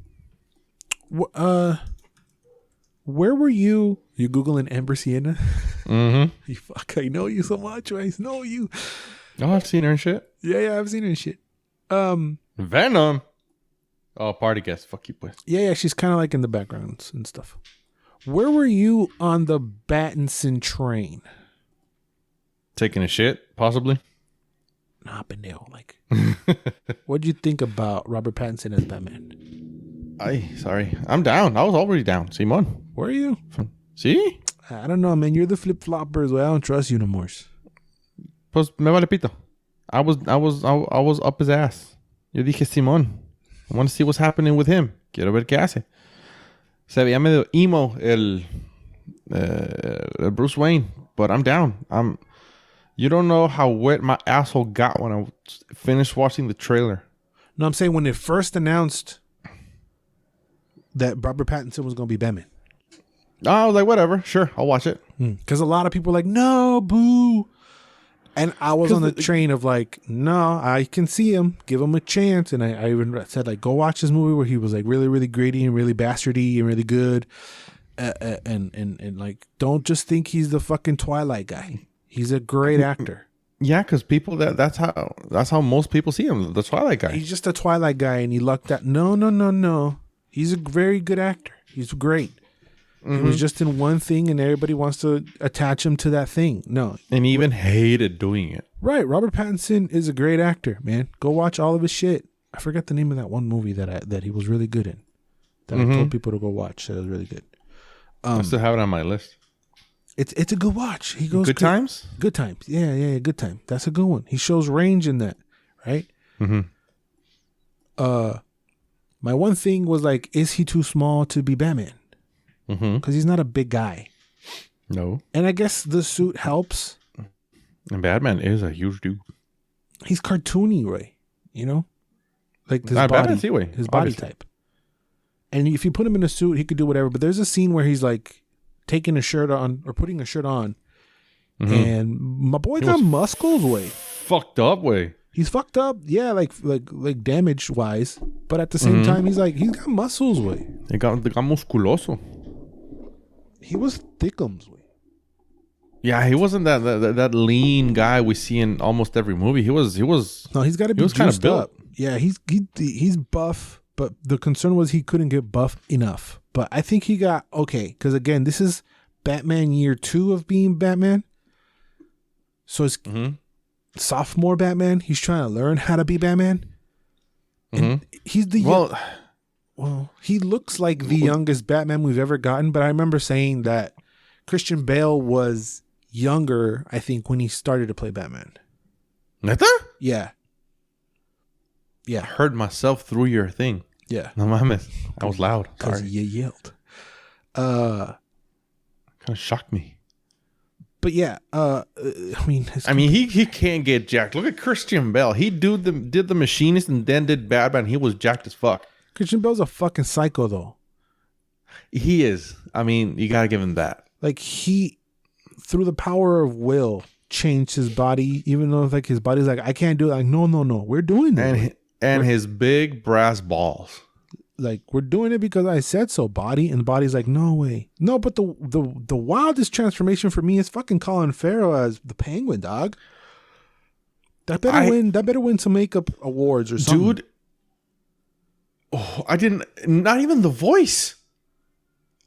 Where were you? You Googling Amber Sienna? You fuck, I know you so much. I know you. Oh, I've seen her and shit. Yeah, I've seen her and shit. Venom. Oh, party guest. Fuck you, boys. Yeah, she's kind of in the backgrounds and stuff. Where were you on the Pattinson train? Taking a shit, possibly. Nah, pendejo. What'd you think about Robert Pattinson as Batman? Sorry. I'm down. I was already down. Simon. Were you? See? I don't know, man. You're the flip-floppers. Well, I don't trust you no more. Pues me vale pito. I was up his ass. Yo dije, Simón, I want to see what's happening with him. Quiero ver qué hace. Se veía medio emo el Bruce Wayne, but I'm down. You don't know how wet my asshole got when I finished watching the trailer. No, I'm saying when it first announced that Robert Pattinson was going to be Batman. I was like, whatever. Sure, I'll watch it. Because a lot of people were like, no, boo. And I was on the train of no, I can see him. Give him a chance. And I even said, go watch this movie where he was really, really gritty and really bastardy and really good. And don't just think he's the fucking Twilight guy. He's a great actor. Yeah, because people that's how most people see him, the Twilight guy. He's just a Twilight guy, and he lucked out. No. He's a very good actor. He's great. He was just in one thing, and everybody wants to attach him to that thing. No, and he even hated doing it. Right, Robert Pattinson is a great actor, man. Go watch all of his shit. I forgot the name of that one movie that he was really good in. That I told people to go watch. That was really good. I still have it on my list. It's a good watch. He goes Good Times? Good Times. Yeah, Good Time. That's a good one. He shows range in that, right? My one thing was is he too small to be Batman? Because he's not a big guy. No. And I guess the suit helps. And Batman is a huge dude. He's cartoony, right? You know? His body type. And if you put him in a suit, he could do whatever. But there's a scene where he's taking a shirt on or putting a shirt on. And my boy got muscles, way. Fucked up, way. He's fucked up, yeah, like damage wise, but at the same time, he's got muscles, way. He got musculoso. He was thickums, way. Yeah, he wasn't that lean guy we see in almost every movie. He was. No, he's got to be juiced up. Yeah, he's buff, but the concern was he couldn't get buff enough. But I think he got okay because again, this is Batman year 2 of being Batman. So it's sophomore Batman. He's trying to learn how to be Batman. And he's the well, he looks like the youngest Batman we've ever gotten. But I remember saying that Christian Bale was younger, I think, when he started to play Batman. Neta? Yeah. I heard myself through your thing. Yeah. No mames. I was loud. Because you yelled. Kind of shocked me. But yeah, I mean, he can't get jacked. Look at Christian Bale. He did the Machinist and then did Batman. He was jacked as fuck. Christian Bale's a fucking psycho, though. He is. I mean, you gotta give him that. Like he, through the power of will, changed his body. Even though like his body's like, I can't do it. Like no, we're doing it. And his big brass balls. Like we're doing it because I said so, body. And the body's like, no way. No, but the wildest transformation for me is fucking Colin Farrell as the Penguin, dog. That better win some makeup awards or something. Dude. Oh, not even the voice.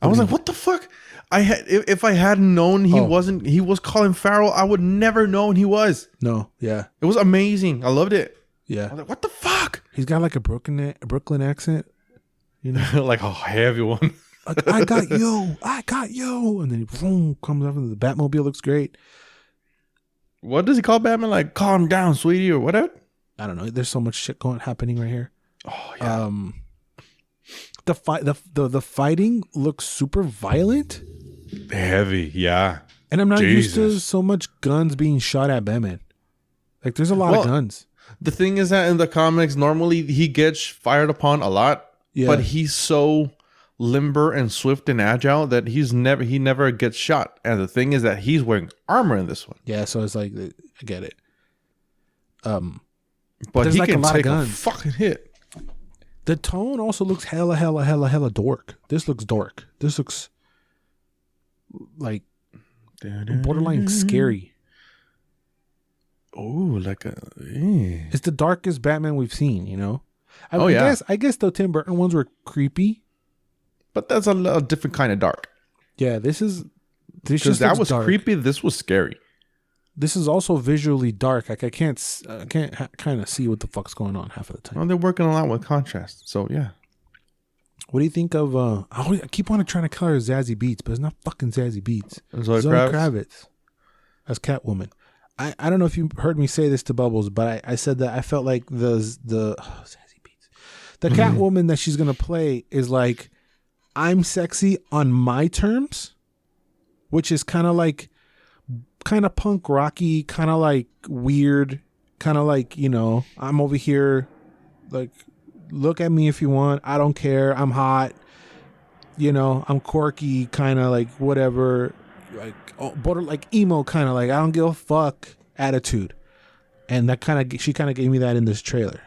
I was like, what the fuck? If I hadn't known he was Colin Farrell, I would never known he was. No, yeah. It was amazing. I loved it. Yeah. I was like, what the fuck? He's got like a Brooklyn accent. You know? Like a heavy one. Like, I got you. And then he boom, comes up and the Batmobile looks great. What does he call Batman? Like, calm down, sweetie, or whatever? I don't know. There's so much shit happening right here. Oh, yeah. The fighting looks super violent. Heavy, yeah. And I'm not used to so much guns being shot at Batman. Like, there's a lot of guns. The thing is that in the comics, normally he gets fired upon a lot. Yeah. But he's so limber and swift and agile that he never gets shot. And the thing is that he's wearing armor in this one. Yeah, so it's like I get it. But he can take a fucking hit. The tone also looks hella dork. This looks dork. This looks like borderline scary. Oh, like it's the darkest Batman we've seen, you know? I guess the Tim Burton ones were creepy. But that's a different kind of dark. Yeah, this just that was dark. Creepy. This was scary. This is also visually dark. Like I can't kind of see what the fuck's going on half of the time. Well, they're working a lot with contrast. So yeah. What do you think of? I keep on trying to call her Zazie Beetz, but it's not fucking Zazie Beetz. Zoe Kravitz as Catwoman. I don't know if you heard me say this to Bubbles, but I said that I felt like the Zazie Beetz, the Catwoman that she's gonna play is like, I'm sexy on my terms, which is kind of punk rocky, kind of like weird, kind of like, you know, I'm over here, like, look at me if you want, I don't care, I'm hot, you know, I'm quirky, kind of like whatever, like border like emo, kind of like I don't give a fuck attitude, and that she kind of gave me that in this trailer.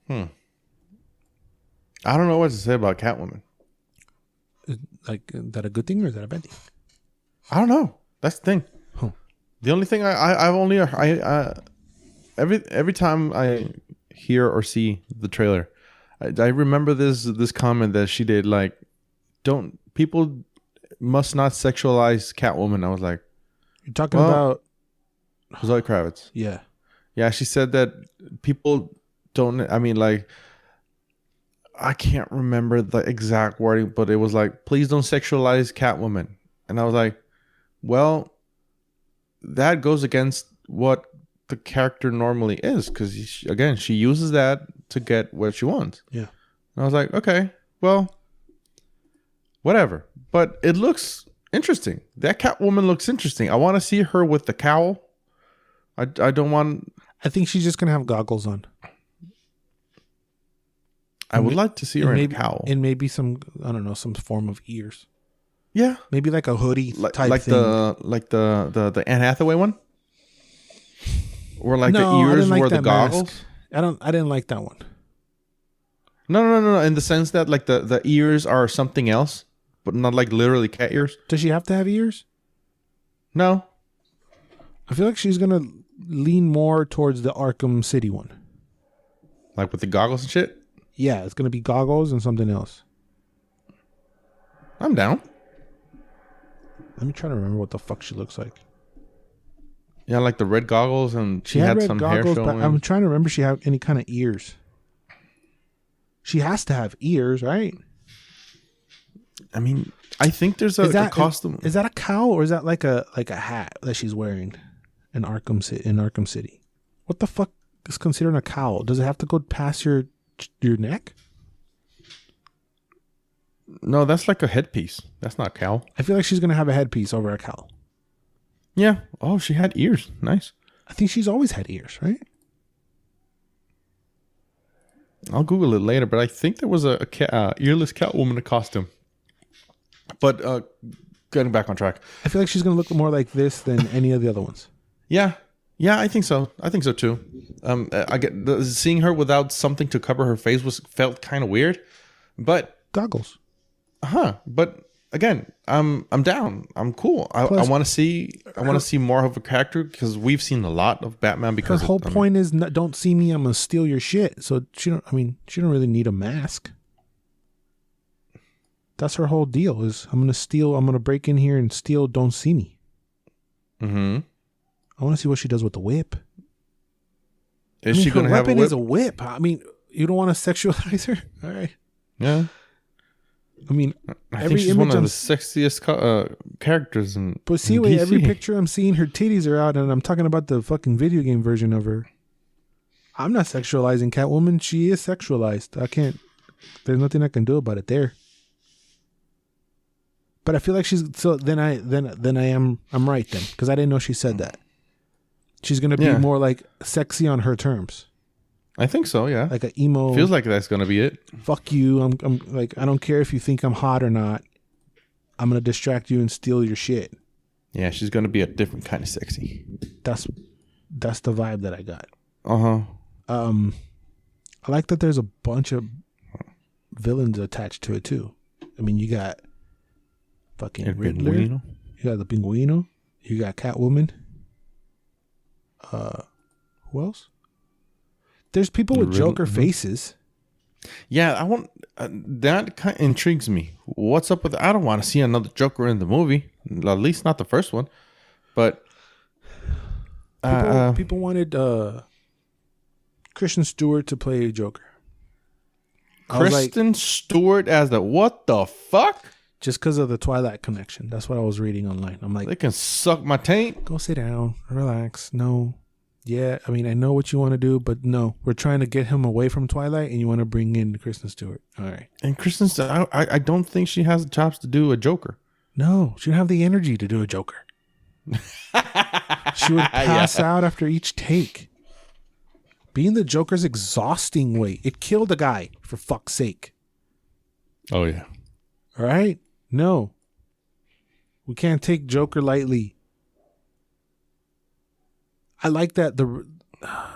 I don't know what to say about Catwoman. Like, is that a good thing or is that a bad thing? I don't know. That's the thing. Huh. The only thing every time I hear or see the trailer, I remember this comment that she did, like, people must not sexualize Catwoman. I was like, you're talking about Zoe Kravitz. Yeah, she said that people don't, I mean, like, I can't remember the exact wording, but it was like, please don't sexualize Catwoman. And I was like, well, that goes against what the character normally is, because again, she uses that to get what she wants. Yeah. And I was like, okay, well, whatever. But it looks interesting. That Catwoman looks interesting. I want to see her with the cowl. I don't want. I think she's just gonna have goggles on. I would like to see her in a cowl. And maybe some, I don't know, some form of ears. Yeah. Maybe like a hoodie type like thing. The Anne Hathaway one? Where like No, the I ears didn't like were the that mask. goggles? I didn't like that one. No. In the sense that like the ears are something else, but not like literally cat ears. Does she have to have ears? No. I feel like she's gonna lean more towards the Arkham City one. Like with the goggles and shit? Yeah, it's gonna be goggles and something else. I'm down. Let me try to remember what the fuck she looks like. Yeah, like the red goggles, and She had red some goggles, hair but showing. I'm trying to remember if she had any kind of ears. She has to have ears, right? I mean, I think there's a costume. Is that a cowl or is that like a hat that she's wearing in Arkham City? What the fuck is considered a cowl? Does it have to go past your neck? No, that's like a headpiece. That's not a cowl. I feel like she's gonna have a headpiece over a cowl. Yeah. Oh, she had ears. Nice. I think she's always had ears, right? I'll Google it later, but I think there was a earless Catwoman costume. But getting back on track. I feel like she's gonna look more like this than any of the other ones. Yeah, I think so. I think so too. Seeing her without something to cover her face felt kind of weird, but Goggles. But again, I'm down. I'm cool. I want to see more of a character because we've seen a lot of Batman. Because her whole point is, don't see me. I'm gonna steal your shit. So she don't really need a mask. That's her whole deal. Is I'm gonna break in here and steal. Don't see me. Mm-hmm. I want to see what she does with the whip. Is she gonna have a whip? Is a whip. I mean, you don't want to sexualize her. All right. Yeah. I mean, I think she's one of the sexiest characters in. But see, wait, every picture I'm seeing, her titties are out, and I'm talking about the fucking video game version of her. I'm not sexualizing Catwoman. She is sexualized. I can't. There's nothing I can do about it there. But I feel like she's so. I'm right then because I didn't know she said that. She's gonna be more like sexy on her terms. I think so, yeah. Like an emo. Feels like that's gonna be it. Fuck you. I'm like, I don't care if you think I'm hot or not. I'm gonna distract you and steal your shit. Yeah, she's gonna be a different kind of sexy. That's the vibe that I got. I like that there's a bunch of villains attached to it too. I mean, you got fucking Riddler. You got the Pinguino. You got Catwoman. Who else? There's people with Joker faces. Yeah, I want that kind of intrigues me. What's up with? I don't want to see another Joker in the movie. At least not the first one. But people wanted Kristen Stewart to play Joker. Kristen Stewart as the what the fuck? Just because of the Twilight connection. That's what I was reading online. I'm like, they can suck my taint. Go sit down, relax. No. Yeah, I mean, I know what you want to do, but no, we're trying to get him away from Twilight, and you want to bring in Kristen Stewart. All right. And Kristen Stewart, I don't think she has the chops to do a Joker. No, she don't have the energy to do a Joker. She would pass out after each take. Being the Joker's exhausting way. It killed a guy, for fuck's sake. Oh, yeah. All right? No. We can't take Joker lightly. I like that.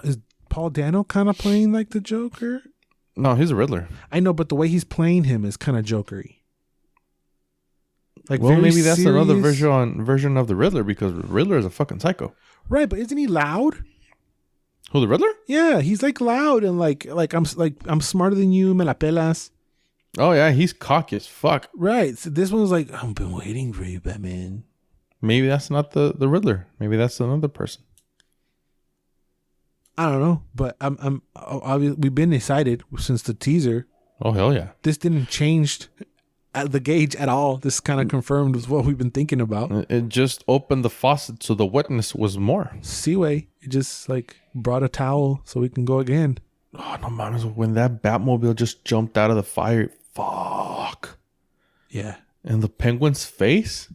Is Paul Dano kind of playing like the Joker? No, he's a Riddler. I know, but the way he's playing him is kind of Jokery. Like, well, maybe that's another version of the Riddler because Riddler is a fucking psycho. Right, but isn't he loud? Who, the Riddler? Yeah, he's like loud and like I'm smarter than you, me la pelas. Oh yeah, he's cocky as fuck. Right. So this one was like, I've been waiting for you, Batman. Maybe that's not the Riddler. Maybe that's another person. I don't know, but we've been excited since the teaser. Oh hell yeah! This didn't change the gauge at all. This kind of confirmed with what we've been thinking about. It just opened the faucet so the wetness was more. Seaway, it just like brought a towel so we can go again. Oh no, man! When that Batmobile just jumped out of the fire, fuck. Yeah. And the Penguin's face.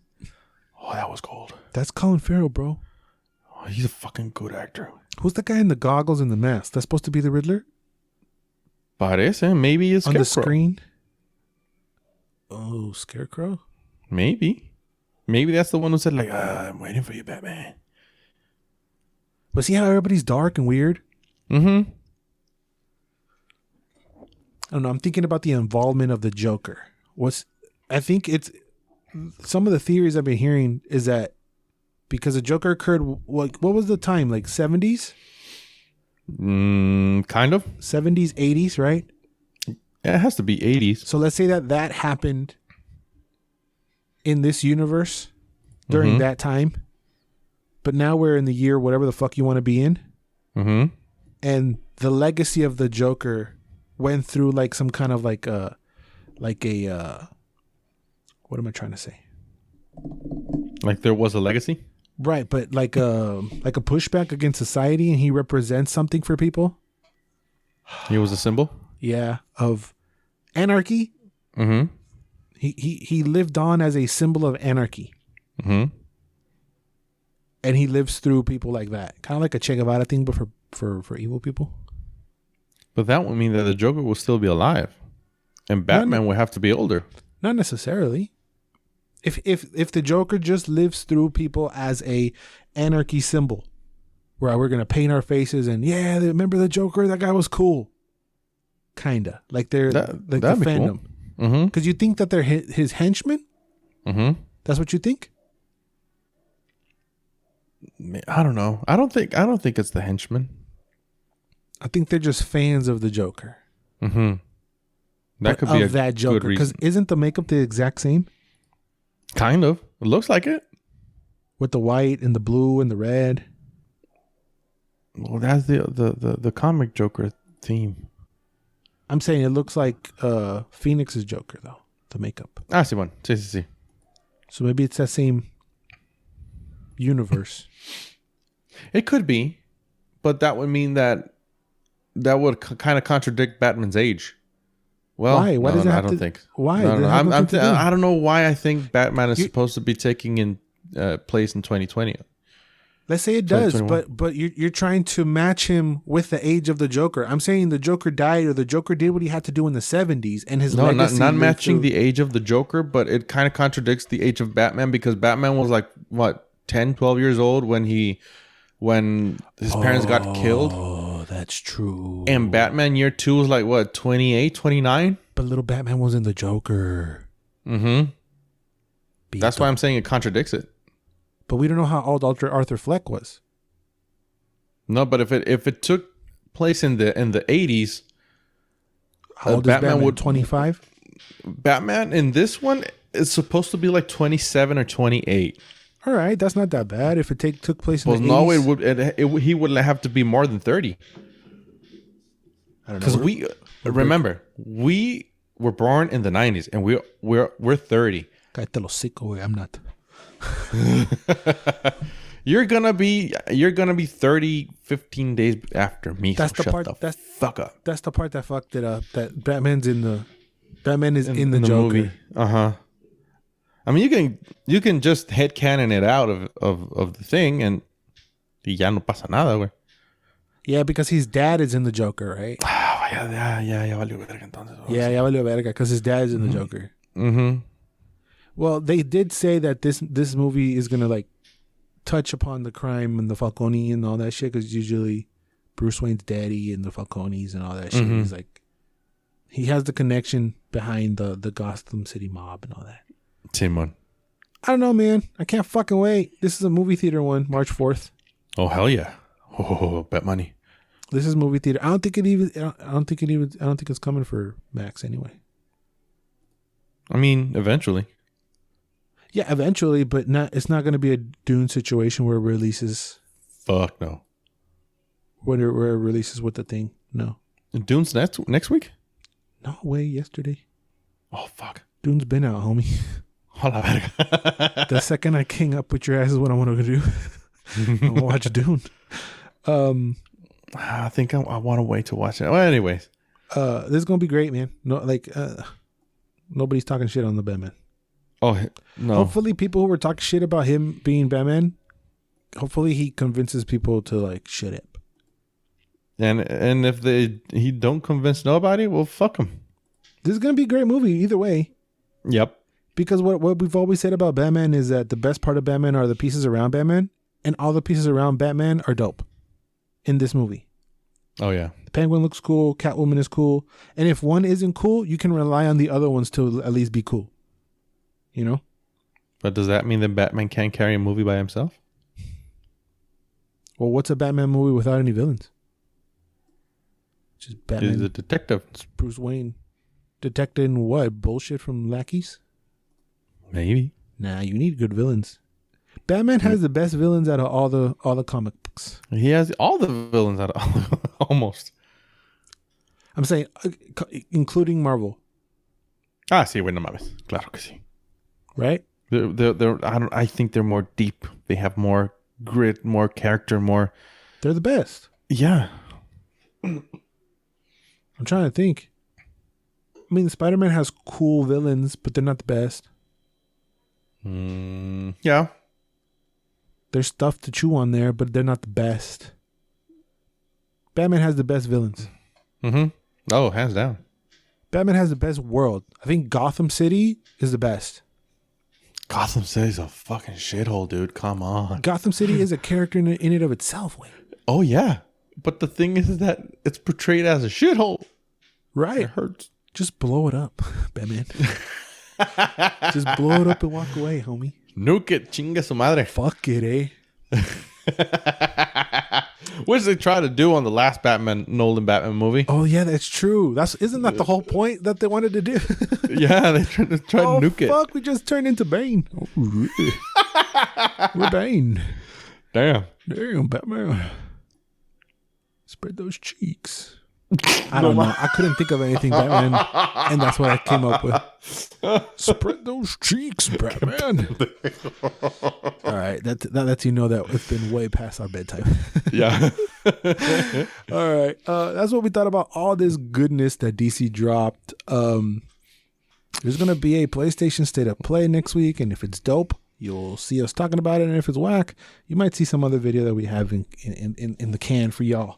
Oh, that was cold. That's Colin Farrell, bro. Oh, he's a fucking good actor. Who's the guy in the goggles and the mask? That's supposed to be the Riddler? Parece. Maybe it's on Scarecrow. The screen. Oh, Scarecrow? Maybe that's the one who said like, I'm waiting for you, Batman. But see how everybody's dark and weird? Mm-hmm. I don't know. I'm thinking about the involvement of the Joker. I think it's some of the theories I've been hearing is that because the Joker occurred, what was the time? Like 70s? Kind of. 70s, 80s, right? Yeah, it has to be 80s. So let's say that happened in this universe during that time. But now we're in the year whatever the fuck you want to be in. Mm-hmm. And the legacy of the Joker went through like some kind of like a what am I trying to say? Like there was a legacy? Right, but like a pushback against society, and he represents something for people. He was a symbol? Yeah, of anarchy. Mm-hmm. He lived on as a symbol of anarchy. Mm-hmm. And he lives through people like that. Kind of like a Che Guevara thing, but for evil people. But that would mean that the Joker will still be alive. And Batman would have to be older. Not necessarily. If the Joker just lives through people as a anarchy symbol, where we're gonna paint our faces and remember the Joker? That guy was cool. Kinda like they're like the fandom. Mm-hmm. Because you think that they're his henchmen. Mm-hmm. That's what you think. I don't know. I don't think it's the henchman. I think they're just fans of the Joker. Mm-hmm. That could be that Joker. Because isn't the makeup the exact same? Kind of. It looks like it. With the white and the blue and the red. Well, that's the comic Joker theme. I'm saying it looks like Phoenix's Joker, though. The makeup. Ah, sí, one. Sí. So maybe it's that same universe. It could be. But that would mean that would kind of contradict Batman's age. Well, why? Why does it have I don't think. Why? No. I don't know why I think Batman is supposed to be taking in place in 2020. Let's say it does, but you're trying to match him with the age of the Joker. I'm saying the Joker died or the Joker did what he had to do in the 70s, and his legacy. Not matching the age of the Joker, but it kind of contradicts the age of Batman because Batman was like what 10, 12 years old when his parents got killed. Oh, that's true. And Batman year 2 was like what 28, 29. But little Batman wasn't the Joker. Mm-hmm. That's why I'm saying it contradicts it. But we don't know how old Arthur Fleck was. No, but if it took place in the 80s, how old is Batman? 25? Batman in this one is supposed to be like 27 or 28. All right, that's not that bad. If it took place in the 80s. No, he would have to be more than 30. I don't know. Because remember, we were born in the 90s and we're 30. Cállate los hocico, güey. I'm not. You're gonna be 30 15 days after me. That's the part that's fuck up. That's the part that fucked it up. That Batman is in the Joker movie. Uh-huh. I mean you can just headcanon it out of the thing and ya no pasa nada, güey. Yeah, because his dad is in the Joker, right? Ya valió verga entonces. Yeah, ya valió verga because his dad is in the Joker. Mm-hmm. Well, they did say that this movie is gonna like touch upon the crime and the Falcone and all that shit because usually Bruce Wayne's daddy and the Falcones and all that shit. He's like, he has the connection behind the Gotham City mob and all that. Timon. I don't know, man. I can't fucking wait. This is a movie theater one, March 4th. Oh hell yeah! Oh, bet money. This is movie theater. I don't think it's coming for Max anyway. I mean, eventually. Yeah, eventually, but it's not going to be a Dune situation where it releases. Fuck no. Where it releases with the thing. No. Dune's next week? No way, yesterday. Oh fuck. Dune's been out, homie. Hola verga. The second I king up with your ass is what I want to do. I'm gonna watch Dune. I think I want to wait to watch it. Well, anyways. This is gonna be great, man. No, nobody's talking shit on the Batman. Oh no! Hopefully, people who were talking shit about him being Batman, hopefully he convinces people to like shut up. And if he don't convince nobody, well, fuck him. This is gonna be a great movie either way. Yep. Because what we've always said about Batman is that the best part of Batman are the pieces around Batman, and all the pieces around Batman are dope. in this movie. Oh, yeah. The Penguin looks cool. Catwoman is cool. And if one isn't cool, you can rely on the other ones to at least be cool. You know? But does that mean that Batman can't carry a movie by himself? Well, what's a Batman movie without any villains? Just Batman. He's a detective. It's Bruce Wayne. Detecting what? Bullshit from lackeys? Maybe. Nah, you need good villains. Batman has the best villains out of all the comic books. He has all the villains out of almost. I'm saying, including Marvel. Ah, sí, bueno, mames. Claro que sí. Right? I think they're more deep. They have more grit, more character, more. They're the best. Yeah. I'm trying to think. I mean, Spider-Man has cool villains, but they're not the best. Yeah. There's stuff to chew on there, but they're not the best. Batman has the best villains. Mm-hmm. Oh, hands down. Batman has the best world. I think Gotham City is the best. Gotham City's a fucking shithole, dude. Come on. Gotham City is a character in it of itself, Wayne. Oh, yeah. But the thing is that it's portrayed as a shithole. Right. It hurts. Just blow it up, Batman. Just blow it up and walk away, homie. Nuke it, chinga su madre. Fuck it, eh? Which they try to do on the last Nolan Batman movie. Oh yeah, that's true. Isn't that the whole point that they wanted to do? Yeah, they tried to nuke it. Fuck, we just turned into Bane. Oh, we're Bane. Damn, Batman. Spread those cheeks. I don't know. I couldn't think of anything Batman, and that's what I came up with. Spread those cheeks, Batman. All right, that lets you know that it's been way past our bedtime. Yeah. All right, that's what we thought about all this goodness that DC dropped. There's gonna be a PlayStation State of Play next week, and if it's dope, you'll see us talking about it. And if it's whack, you might see some other video that we have in the can for y'all.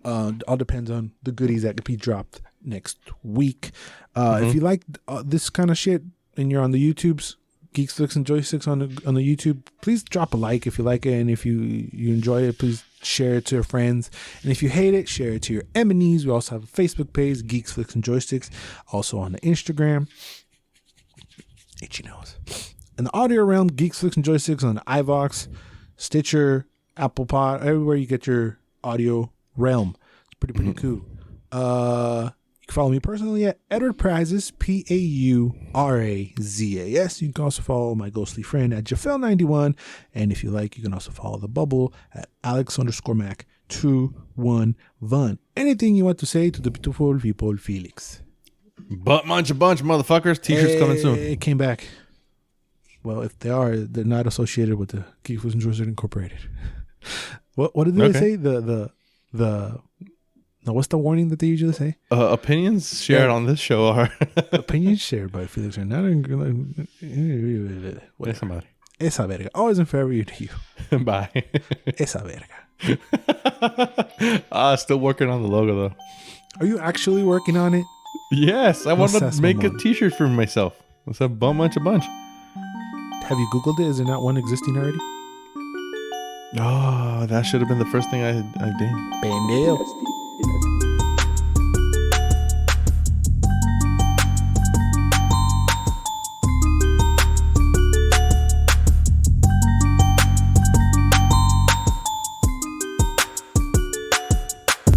All depends on the goodies that could be dropped next week. If you like this kind of shit and you're on the YouTubes, Geeks, Flicks, and Joysticks on the YouTube, please drop a like if you like it, and if you enjoy it, please share it to your friends. And if you hate it, share it to your enemies. We also have a Facebook page, Geeks, Flicks, and Joysticks, also on the Instagram. Itchy nose. And the audio realm, Geeks, Flicks, and Joysticks on the iVox, Stitcher, Apple Pod, everywhere you get your audio realm. It's pretty cool. You can follow me personally at Edward Prizes, Paurazas. You can also follow my ghostly friend at Jafel91. And if you like, you can also follow the bubble at Alex_Mac211. Anything you want to say to the beautiful people, Felix? Bunch, motherfuckers. T-shirts coming soon. It came back. Well, if they are, they're not associated with the Geeks, Flicks, and Joysticks Incorporated. What did they say? No, what's the warning that they usually say? Opinions shared on this show are opinions shared by Felix are not Esa verga. Always in favor to you. Bye. Esa verga. Still working on the logo though. Are you actually working on it? Yes, I want to make a T-shirt for myself. It's a bunch. Have you Googled it? Is there not one existing already? Oh, that should have been the first thing I did. Pendejo.